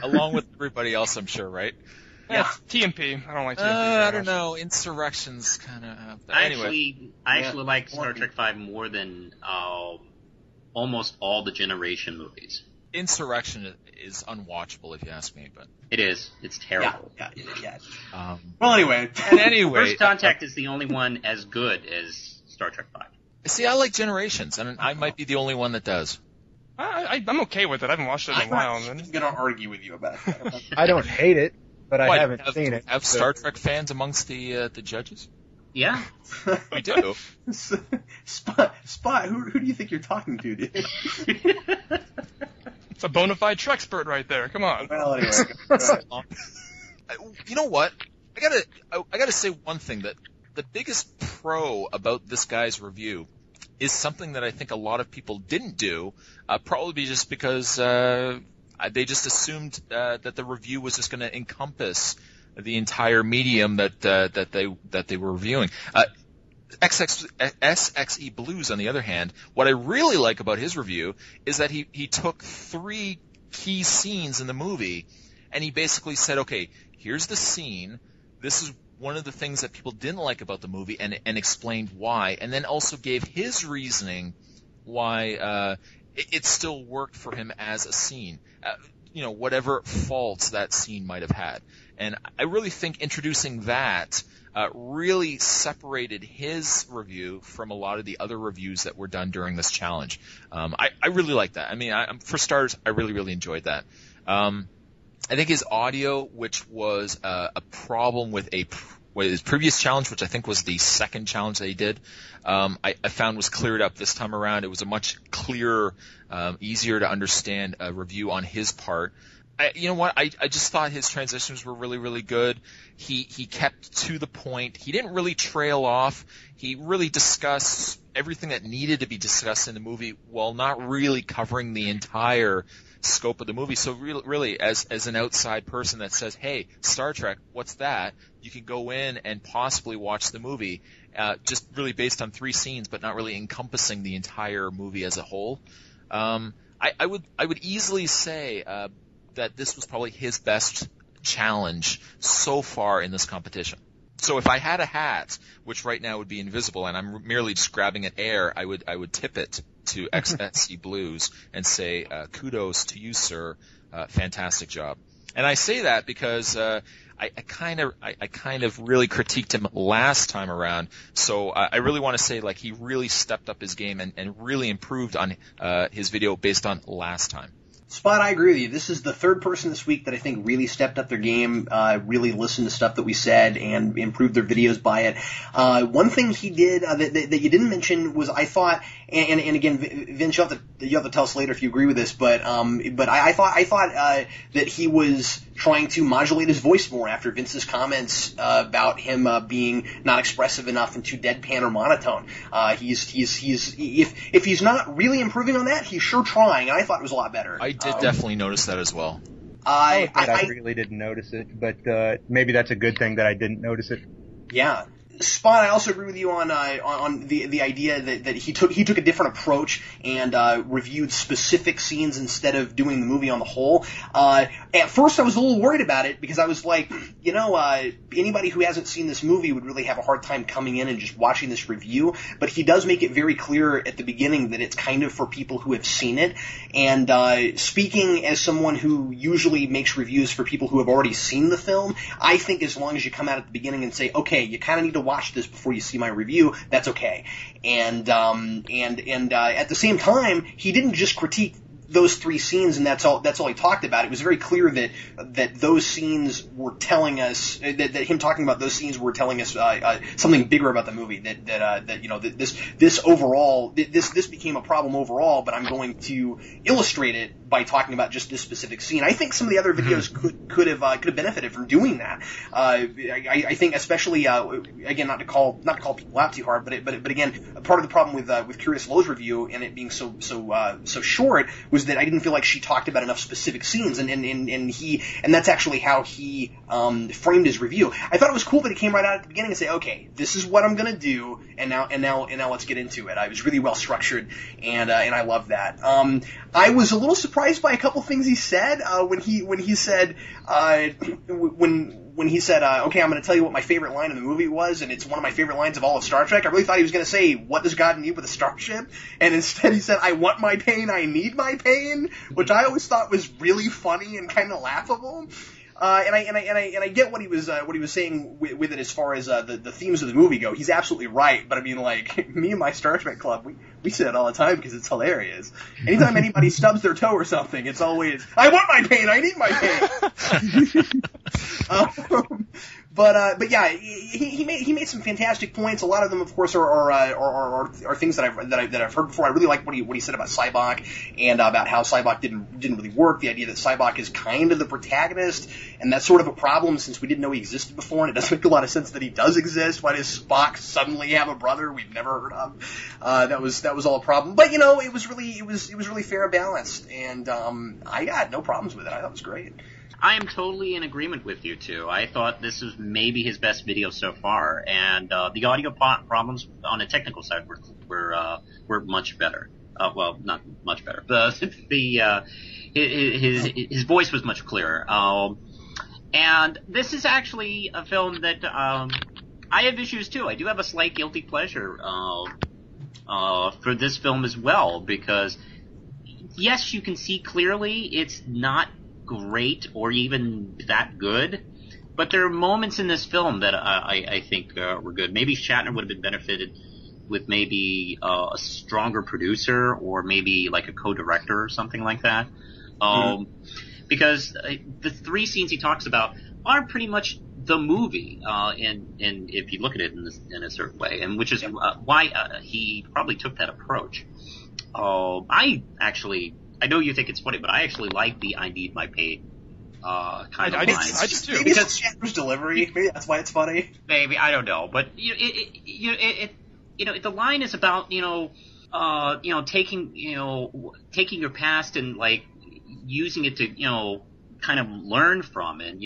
Along with everybody else, I'm sure, right? Yeah, TMP. I don't like TMP. I don't know. Insurrection's kind of. Anyway. I actually like Star Trek V more than almost all the Generation movies. Insurrection is unwatchable, if you ask me, but it is. It's terrible. Yeah. Well, anyway. First Contact is the only one as good as Star Trek V. See, I like Generations, and I might be the only one that does. I'm okay with it. I haven't watched it in a while. I'm going to argue with you about that. I don't hate it, but I haven't seen it. Have Star Trek fans amongst the judges? Yeah. We do. Spot, who do you think you're talking to, dude? It's a bona fide Trekspert right there. Come on. Well, anyway. You know what? I gotta say one thing, that the biggest pro about this guy's review is something that I think a lot of people didn't do, probably just because they just assumed that the review was just going to encompass the entire medium that they were reviewing. SXE Blues, on the other hand, what I really like about his review is that he took 3 key scenes in the movie, and he basically said, okay, here's the scene, this is one of the things that people didn't like about the movie, and explained why, and then also gave his reasoning why it still worked for him as a scene, whatever faults that scene might have had. And I really think introducing that really separated his review from a lot of the other reviews that were done during this challenge. I really like that. I mean, for starters, I really, really enjoyed that. I think his audio, which was a problem with his previous challenge, which I think was the second challenge that he did, I found was cleared up this time around. It was a much clearer, easier to understand review on his part. You know what? I just thought his transitions were really, really good. He kept to the point. He didn't really trail off. He really discussed everything that needed to be discussed in the movie while not really covering the entire scope of the movie. So really, as an outside person that says, hey, Star Trek, what's that? You can go in and possibly watch the movie, just really based on 3 scenes, but not really encompassing the entire movie as a whole. I would easily say that this was probably his best challenge so far in this competition. So if I had a hat, which right now would be invisible, and I'm merely just grabbing at air, I would tip it to XSC Blues and say, kudos to you, sir. Fantastic job. And I say that because I kind of really critiqued him last time around. So I really want to say, like, he really stepped up his game and really improved on his video based on last time. Spot, I agree with you. This is the third person this week that I think really stepped up their game, really listened to stuff that we said, and improved their videos by it. One thing he did that you didn't mention was, I thought, and again, Vince, you have to tell us later if you agree with this, but I thought that he was trying to modulate his voice more after Vince's comments about him being not expressive enough and too deadpan or monotone. If he's not really improving on that, he's sure trying, and I thought it was a lot better. I did definitely notice that as well. I really didn't notice it, but maybe that's a good thing that I didn't notice it. Yeah. Spot, I also agree with you on the idea that he took a different approach and reviewed specific scenes instead of doing the movie on the whole. At first, I was a little worried about it because I was like, anybody who hasn't seen this movie would really have a hard time coming in and just watching this review. But he does make it very clear at the beginning that it's kind of for people who have seen it. And speaking as someone who usually makes reviews for people who have already seen the film, I think as long as you come out at the beginning and say, okay, you kind of need to watch this before you see my review, that's okay. And at the same time, he didn't just critique those 3 scenes and that's all he talked about. It was very clear that those scenes were telling us that him talking about those scenes were telling us something bigger about the movie, that this overall this became a problem overall, but I'm going to illustrate it by talking about just this specific scene. I think some of the other videos could have benefited from doing that. I think especially again, not to call people out too hard, but again, part of the problem with Curious Lowe's review and it being so short was that I didn't feel like she talked about enough specific scenes, and that's actually how he framed his review. I thought it was cool that he came right out at the beginning and say, okay, this is what I'm gonna do, and now let's get into it. I was really well structured, and I love that. I was a little surprised by a couple things he said when he said, okay, I'm going to tell you what my favorite line in the movie was, and it's one of my favorite lines of all of Star Trek. I really thought he was going to say, what does God need with a starship? And instead he said, I want my pain, I need my pain, which I always thought was really funny and kind of laughable. And I get what he was saying with it as far as the themes of the movie go. He's absolutely right, but I mean, like, me and my Star Trek club, we say it all the time because it's hilarious. Anytime anybody stubs their toe or something, it's always, I want my pain, I need my pain. But yeah, he made some fantastic points. A lot of them, of course, are things that I've heard before. I really like what he said about Cybok and about how Cybok didn't really work. The idea that Cybok is kind of the protagonist, and that's sort of a problem since we didn't know he existed before, and it doesn't make a lot of sense that he does exist. Why does Spock suddenly have a brother we've never heard of? That was all a problem. But it was really fair and balanced, and I got no problems with it. I thought it was great. I am totally in agreement with you two. I thought this was maybe his best video so far, and the audio problems on the technical side were much better. Well, not much better. His voice was much clearer. And this is actually a film that I have issues too. I do have a slight guilty pleasure for this film as well, because yes, you can see clearly it's not great or even that good, but there are moments in this film that I think were good. Maybe Shatner would have been benefited with maybe a stronger producer or maybe like a co-director or something like that. Because the three scenes he talks about are pretty much the movie, and if you look at it in a certain way, and which is why he probably took that approach. I know you think it's funny, but I actually like the "I need my pain" kind of lines. I just do. Maybe it's Shatner's delivery. Maybe that's why it's funny. Maybe, I don't know, but the line is about taking your past and like using it to kind of learn from and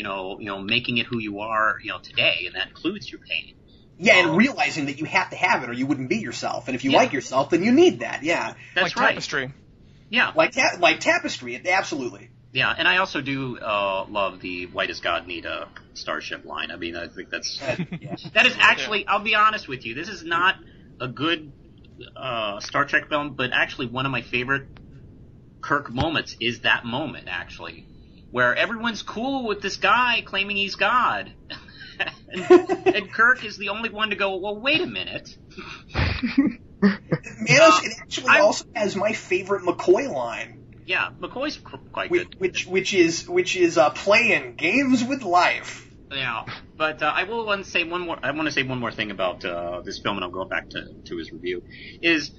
making it who you are today, and that includes your pain. Yeah, and realizing that you have to have it or you wouldn't be yourself, and if you like yourself, then you need that. Yeah, that's like right. Tapestry. Yeah, like Tapestry, absolutely. Yeah, and I also do love the "Why does God need a starship?" line. I mean, I think that's that is actually. I'll be honest with you. This is not a good Star Trek film, but actually one of my favorite Kirk moments is that moment actually, where everyone's cool with this guy claiming he's God, and Kirk is the only one to go, well, wait a minute. Manos, it actually also has my favorite McCoy line. Yeah, McCoy's quite good. Which is playing games with life. Yeah, but I want to say one more thing about this film, and I'll go back to his review. Is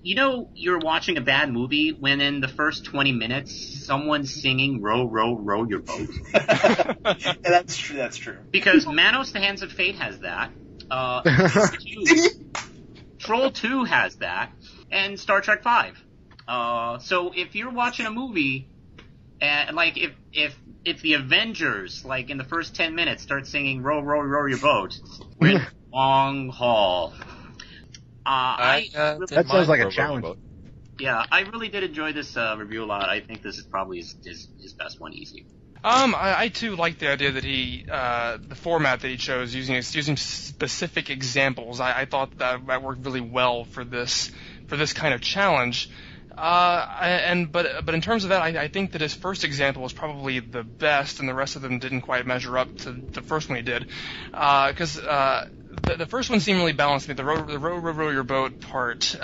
you're watching a bad movie when in the first 20 minutes someone's singing "Row, row, row your boat." Yeah, that's true. That's true. Because Manos: The Hands of Fate has that. Troll 2 has that, and Star Trek 5. So if you're watching a movie, and like if the Avengers, like in the first 10 minutes, start singing "Row, row, row your boat," we're in the long haul. That sounds like a challenge. Yeah, I really did enjoy this review a lot. I think this is probably his best one, easy. I too like the idea that the format that he chose, using specific examples. I thought that worked really well for this kind of challenge. But in terms of that, I think that his first example was probably the best, and the rest of them didn't quite measure up to the first one he did. Because the first one seemed really balanced to me. The row your boat part.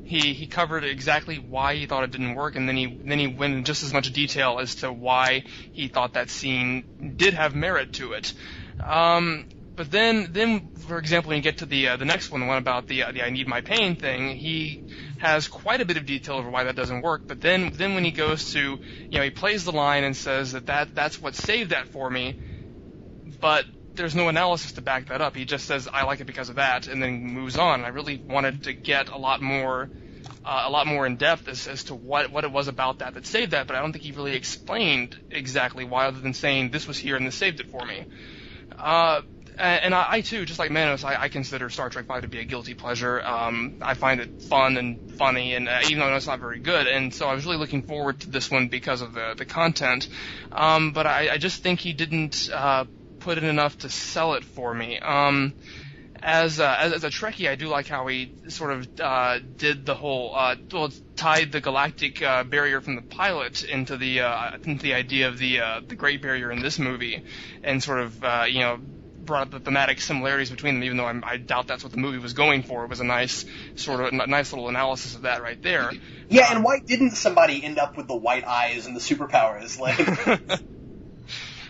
He covered exactly why he thought it didn't work, and then he went in just as much detail as to why he thought that scene did have merit to it. But then, for example, when you get to the next one, the one about the "I need my pain" thing, he has quite a bit of detail over why that doesn't work. But then when he goes to, he plays the line and says that's what saved that for me, but there's no analysis to back that up. He just says, I like it because of that, and then moves on. And I really wanted to get a lot more in depth as to what it was about that saved that, but I don't think he really explained exactly why, other than saying this was here and this saved it for me. And I too, just like Manos, I consider Star Trek V to be a guilty pleasure. I find it fun and funny, and even though it's not very good, and so I was really looking forward to this one because of the content. But I just think he didn't put in enough to sell it for me. As a Trekkie, I do like how he sort of did the whole tied the galactic barrier from the pilot into the idea of the Great Barrier in this movie, and sort of brought up the thematic similarities between them. Even though I doubt that's what the movie was going for, it was a nice little analysis of that right there. Yeah, and why didn't somebody end up with the white eyes and the superpowers? Like.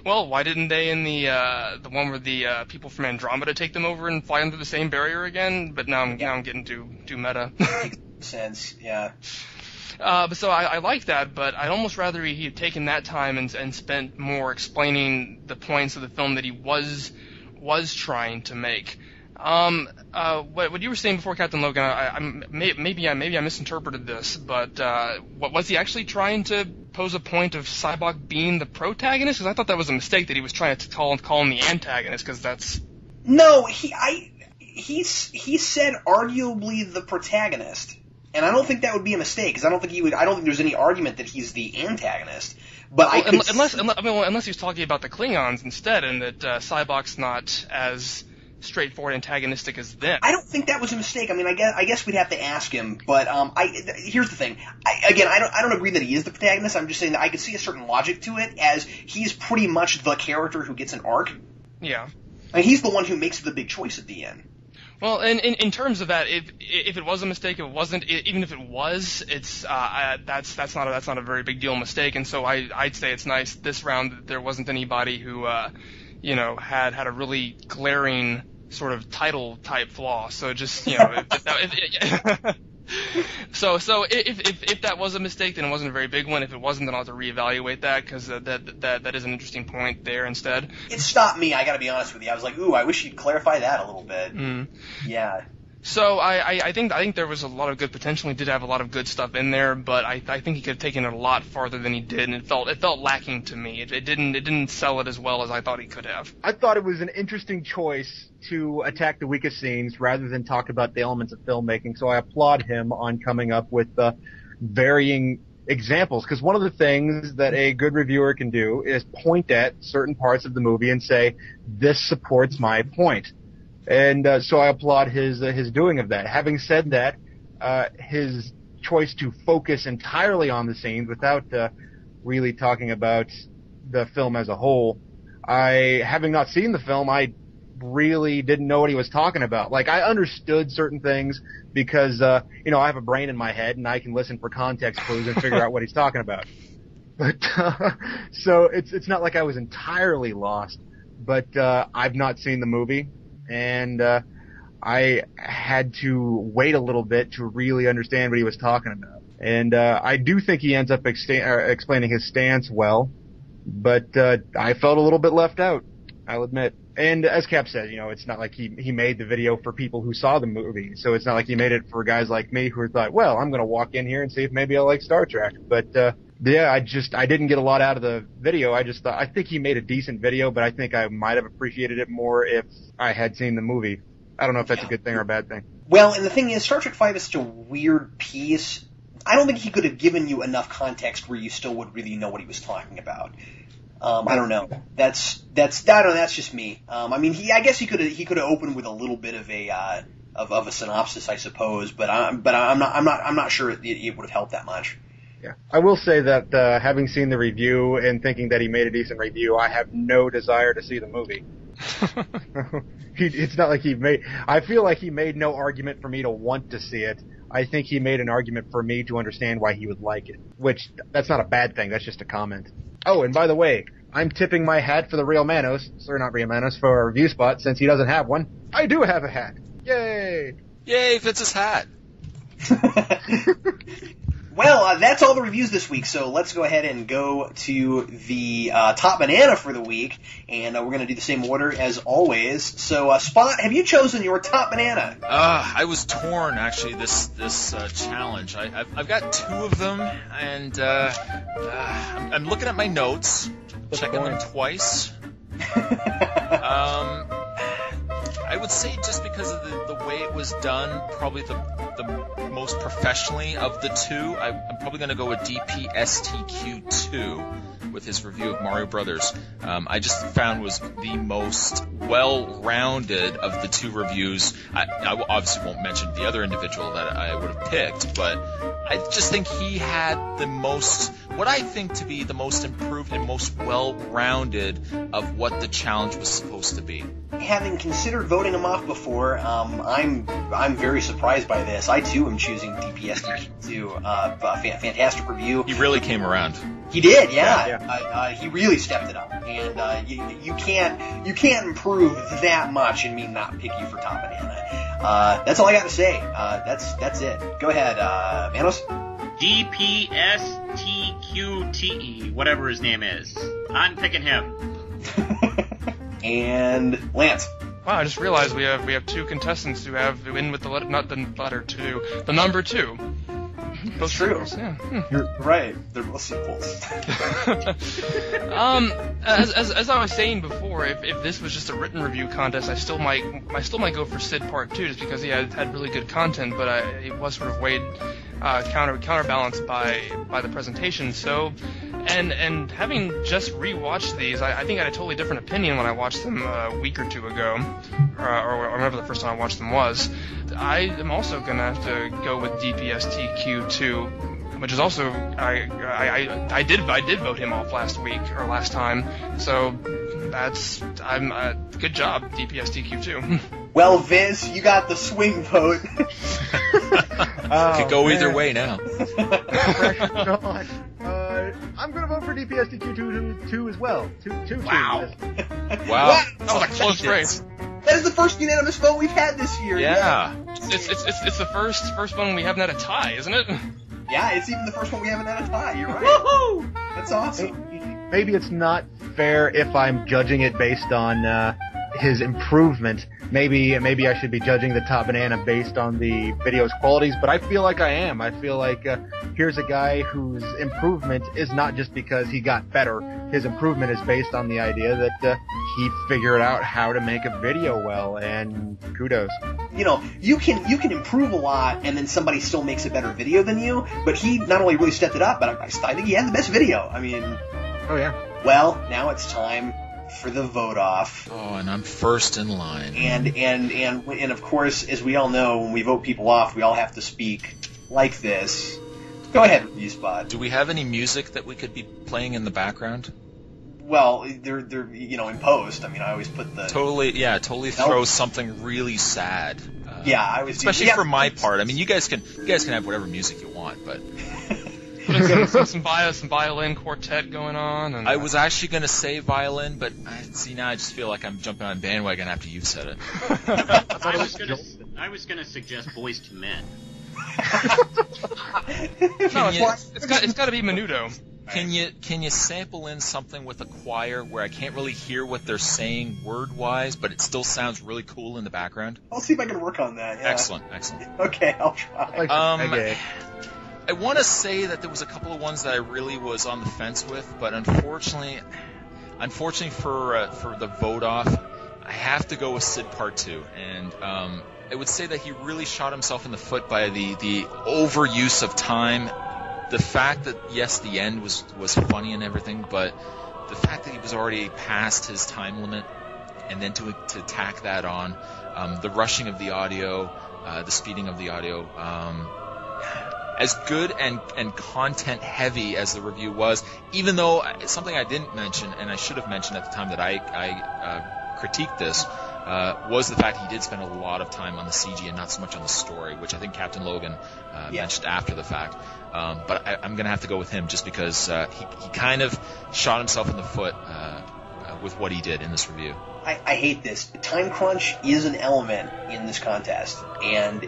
Well, why didn't they in the one where the people from Andromeda take them over and fly under the same barrier again? But now I'm getting too meta. Makes sense, yeah. But so I like that, but I'd almost rather he had taken that time and spent more explaining the points of the film that he was trying to make. What you were saying before, Captain Logan, maybe I misinterpreted this, but was he actually trying to pose a point of Sybok being the protagonist? Because I thought that was a mistake, that he was trying to call him the antagonist, because that's... No, he said arguably the protagonist, and I don't think that would be a mistake, because I don't think there's any argument that he's the antagonist. But unless he was talking about the Klingons instead, and that Sybok's not as straightforward antagonistic as them. I don't think that was a mistake. I mean, I guess we'd have to ask him. But here's the thing. I don't agree that he is the protagonist. I'm just saying that I could see a certain logic to it, as he's pretty much the character who gets an arc. Yeah. I mean, he's the one who makes the big choice at the end. Well, in terms of that, if it was a mistake, it wasn't. Even if it was, it's that's not a very big deal mistake. And so I'd say it's nice this round that there wasn't anybody who had a really glaring sort of title type flaw. So just So if that was a mistake, then it wasn't a very big one. If it wasn't, then I'll have to reevaluate that, because that is an interesting point there instead. It stopped me, I gotta be honest with you. I was like, ooh, I wish you'd clarify that a little bit. Yeah. So I think there was a lot of good potential. He did have a lot of good stuff in there, but I think he could have taken it a lot farther than he did, and it felt lacking to me. It didn't sell it as well as I thought he could have. I thought it was an interesting choice to attack the weakest scenes rather than talk about the elements of filmmaking. So I applaud him on coming up with varying examples, because one of the things that a good reviewer can do is point at certain parts of the movie and say, this supports my point. And so I applaud his doing of that. Having said that, his choice to focus entirely on the scenes without really talking about the film as a whole, having not seen the film, I really didn't know what he was talking about. Like, I understood certain things because I have a brain in my head and I can listen for context clues and figure out what he's talking about. But so it's not like I was entirely lost. But I've not seen the movie. And I had to wait a little bit to really understand what he was talking about. And I do think he ends up explaining his stance well, but I felt a little bit left out, I'll admit. And as Cap said, it's not like he made the video for people who saw the movie, so it's not like he made it for guys like me who thought, well, I'm going to walk in here and see if maybe I like Star Trek. But yeah, I didn't get a lot out of the video. I think he made a decent video, but I think I might have appreciated it more if I had seen the movie. I don't know if that's a good thing or a bad thing. Well, and the thing is, Star Trek V is such a weird piece. I don't think he could have given you enough context where you still would really know what he was talking about. I don't know. That's just me. I mean, I guess he could have opened with a little bit of a synopsis, I suppose, but I'm not sure it would have helped that much. Yeah, I will say that having seen the review and thinking that he made a decent review, I have no desire to see the movie. It's not like I feel like he made no argument for me to want to see it. I think he made an argument for me to understand why he would like it, which that's not a bad thing. That's just a comment. Oh, and by the way, I'm tipping my hat for the Real Manos, not Real Manos, for a review spot since he doesn't have one. I do have a hat. Yay! Yay, Vince's hat. Well, that's all the reviews this week, so let's go ahead and go to the top banana for the week, and we're going to do the same order as always. So, Spot, have you chosen your top banana? I was torn, actually, this challenge. I've got two of them, and I'm looking at my notes, checking them twice. I would say just because of the way it was done, probably the most professionally of the two, I'm probably going to go with DPSTQ2 with his review of Mario Brothers. I just found was the most well-rounded of the two reviews. I obviously won't mention the other individual that I would have picked, but I just think he had the most what I think to be the most improved and most well-rounded of what the challenge was supposed to be. Having considered voting him off before, I'm very surprised by this. I too am choosing DPSDQ2. Fantastic review. He really came around. He did, yeah. He really stepped it up, and you can't improve that much and me not pick you for Top Banana. That's all I got to say. That's it. Go ahead, Manos. DPSTQTE, whatever his name is. I'm picking him. And Lance. Wow, I just realized we have two contestants who win with the letter, not the letter 2, the number 2. That's true. Yeah. You're right. They're both sequels. As I was saying before, if this was just a written review contest, I still might go for Sid Part 2 just because he had really good content, but it was sort of weighed counterbalanced by the presentation. So, and having just rewatched these, I think I had a totally different opinion when I watched them a week or two ago, or whenever the first time I watched them was. I am also gonna have to go with DPSTQ2, which is also I did vote him off last week or last time. So good job, DPSTQ2. Well, Vince, you got the swing vote. Could go either way now. I'm going to vote for DPSDQ2 as well. Two. Wow. That was a close race. That is the first unanimous vote we've had this year. Yeah. It's the first one we haven't had a tie, isn't it? Yeah, it's even the first one we haven't had a tie. You're right. Woohoo! That's awesome. Maybe it's not fair if I'm judging it based on his improvement. Maybe I should be judging the Top Banana based on the video's qualities, but I feel like I am. I feel like here's a guy whose improvement is not just because he got better. His improvement is based on the idea that he figured out how to make a video well, and kudos. You know, you can improve a lot, and then somebody still makes a better video than you, but he not only really stepped it up, but I think he had the best video. I mean... Oh, yeah. Well, now it's time for the vote off. Oh, and I'm first in line. And of course, as we all know, when we vote people off, we all have to speak like this. Go ahead, Review Spot. Do we have any music that we could be playing in the background? Well, they're in post. I mean, I always put the totally throw something really sad. Yeah, I was especially for my part. I mean, you guys can have whatever music you want, but. some violin quartet going on. And, I was actually going to say violin, but now I just feel like I'm jumping on bandwagon after you've said it. I was going to suggest Boys to Men. No, it's got to be Menudo. Can you sample in something with a choir where I can't really hear what they're saying word-wise, but it still sounds really cool in the background? I'll see if I can work on that. Yeah. Excellent. Okay, I'll try. I want to say that there was a couple of ones that I really was on the fence with, but unfortunately for the vote off, I have to go with Sid Part 2, and I would say that he really shot himself in the foot by the overuse of time. The fact that, yes, the end was funny and everything, but the fact that he was already past his time limit, and then to tack that on, the rushing of the audio, the speeding of the audio, as good and content heavy as the review was, even though something I didn't mention, and I should have mentioned at the time that I critiqued this, was the fact he did spend a lot of time on the CG and not so much on the story, which I think Captain Logan mentioned after the fact. But I'm going to have to go with him just because he kind of shot himself in the foot with what he did in this review. I hate this. Time crunch is an element in this contest, and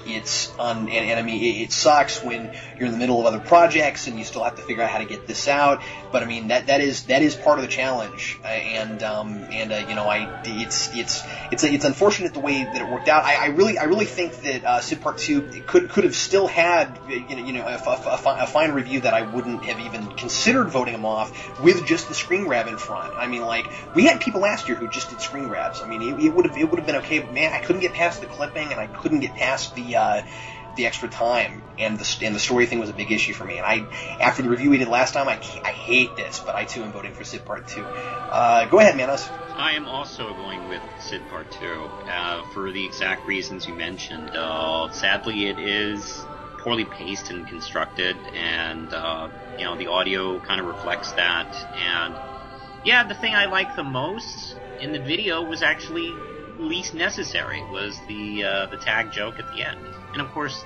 I mean, it sucks when you're in the middle of other projects and you still have to figure out how to get this out. But I mean, that is part of the challenge, and you know, it's unfortunate the way that it worked out. I really think that Sid Part 2 could have still had a fine review that I wouldn't have even considered voting him off with just the screen grab in front. I mean, like, we had people last year who just did screen grabs. I mean, it would have been okay, but man, I couldn't get past the clipping, and I couldn't get past the extra time, and the story thing was a big issue for me. And after the review we did last time, I hate this, but I too am voting for Sid Part 2. Go ahead, Manos. I am also going with Sid Part 2 for the exact reasons you mentioned. Sadly, it is poorly paced and constructed, and the audio kind of reflects that. And yeah, the thing I liked the most in the video was actually least necessary, was the tag joke at the end. And of course,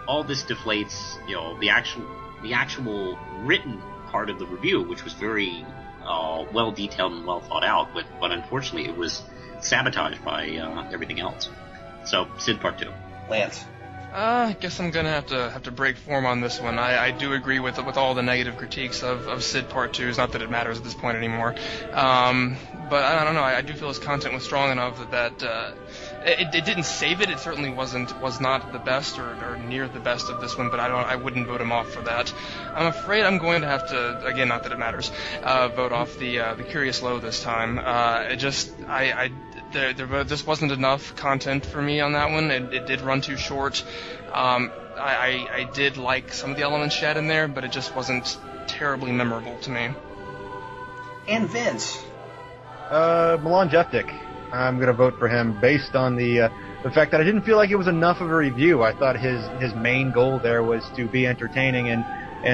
all this deflates the actual written part of the review, which was very well detailed and well thought out, but unfortunately it was sabotaged by everything else. So, Sid Part 2. Lance. I guess I'm gonna have to break form on this one. I do agree with all the negative critiques of Sid Part 2. It's not that it matters at this point anymore. But I don't know. I do feel his content was strong enough that it didn't save it. It certainly was not the best or near the best of this one. But I wouldn't vote him off for that. I'm afraid I'm going to have to, again, not that it matters, vote off the Curious Low this time. There just wasn't enough content for me on that one. It did run too short. I did like some of the elements she had in there, but it just wasn't terribly memorable to me. And Vince. Milan Jeftic. I'm going to vote for him based on the fact that I didn't feel like it was enough of a review. I thought his main goal there was to be entertaining, and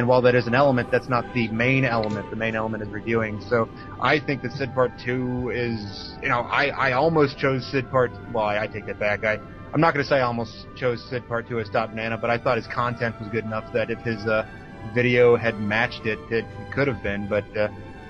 while that is an element, that's not the main element. The main element is reviewing. So I think that Sid Part 2 is, I almost chose Sid Part, well, I take that back. I'm not going to say I almost chose Sid Part 2 as Top Banana, but I thought his content was good enough that if his video had matched it, it could have been. But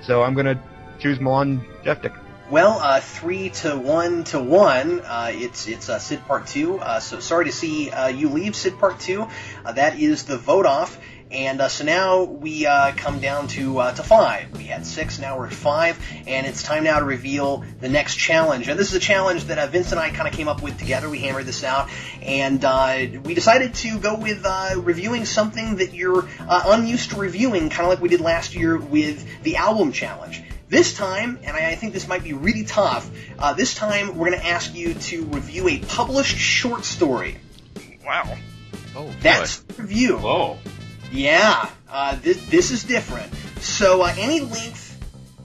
so I'm going to choose Milan Jeftic. Well, 3-1. It's Sid Part 2. So sorry to see you leave, Sid Part 2. That is the vote off. And so now we come down to 5. We had 6, now we're at 5, and it's time now to reveal the next challenge. And this is a challenge that Vince and I kind of came up with together. We hammered this out, and we decided to go with reviewing something that you're unused to reviewing, kind of like we did last year with the album challenge. This time, and I think this might be really tough, this time we're going to ask you to review a published short story. Wow. Oh, that's the review. Whoa. Yeah, this is different. So any length,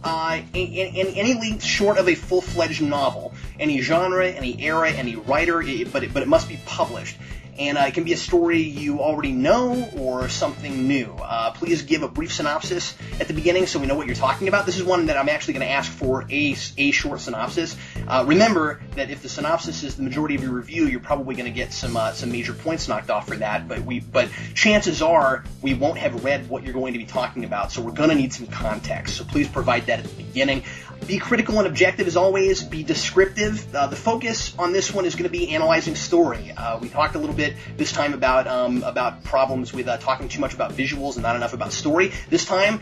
any length short of a full-fledged novel, any genre, any era, any writer, but it must be published. And it can be a story you already know or something new. Please give a brief synopsis at the beginning so we know what you're talking about. This is one that I'm actually going to ask for a short synopsis. Remember that if the synopsis is the majority of your review, you're probably going to get some major points knocked off for that. But chances are we won't have read what you're going to be talking about, so we're going to need some context. So please provide that at the beginning. Be critical and objective as always. Be descriptive. The focus on this one is going to be analyzing story. We talked a little bit this time about problems with talking too much about visuals and not enough about story. This time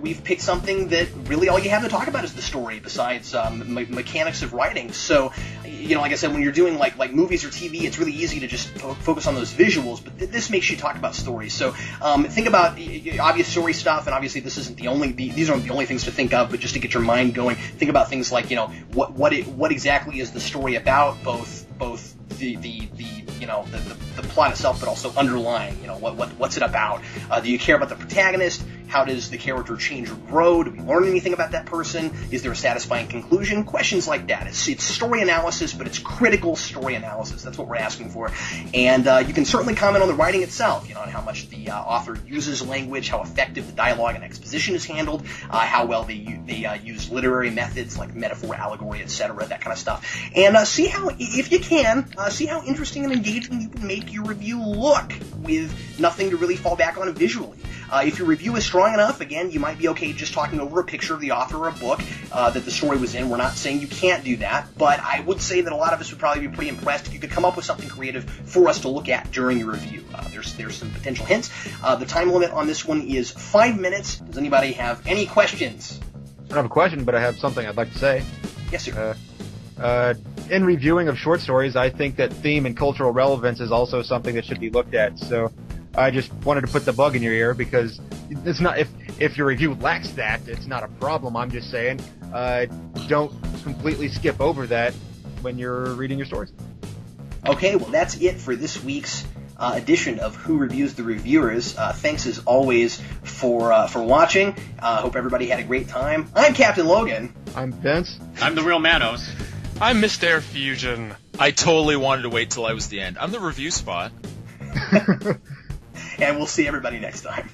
we've picked something that really all you have to talk about is the story, besides mechanics of writing. So, like I said, when you're doing like movies or TV, it's really easy to just focus on those visuals. But this makes you talk about story. So think about obvious story stuff, and obviously this isn't these aren't the only things to think of, but just to get your mind going, think about things like what exactly is the story about, both the plot itself, but also underlying, what's it about? Do you care about the protagonist? How does the character change or grow? Do we learn anything about that person? Is there a satisfying conclusion? Questions like that. It's story analysis, but it's critical story analysis. That's what we're asking for. And you can certainly comment on the writing itself, on how much the author uses language, how effective the dialogue and exposition is handled, how well they use literary methods like metaphor, allegory, etc., that kind of stuff. And see how, if you can, see how interesting and engaging you can make your review look with nothing to really fall back on visually. If your review is strong enough, again, you might be okay just talking over a picture of the author or a book that the story was in. We're not saying you can't do that, but I would say that a lot of us would probably be pretty impressed if you could come up with something creative for us to look at during your review. There's some potential hints. The time limit on this one is 5 minutes. Does anybody have any questions? I don't have a question, but I have something I'd like to say. Yes, sir. In reviewing of short stories, I think that theme and cultural relevance is also something that should be looked at. So I just wanted to put the bug in your ear, because it's not, if your review lacks that, it's not a problem. I'm just saying, don't completely skip over that when you're reading your stories. Okay, well, that's it for this week's edition of Who Reviews the Reviewers. Thanks as always for watching. Hope everybody had a great time. I'm Captain Logan. I'm Vince. I'm the Real Manos. I'm Mr. Fusion. I totally wanted to wait till I was the end. I'm the review spot. And we'll see everybody next time.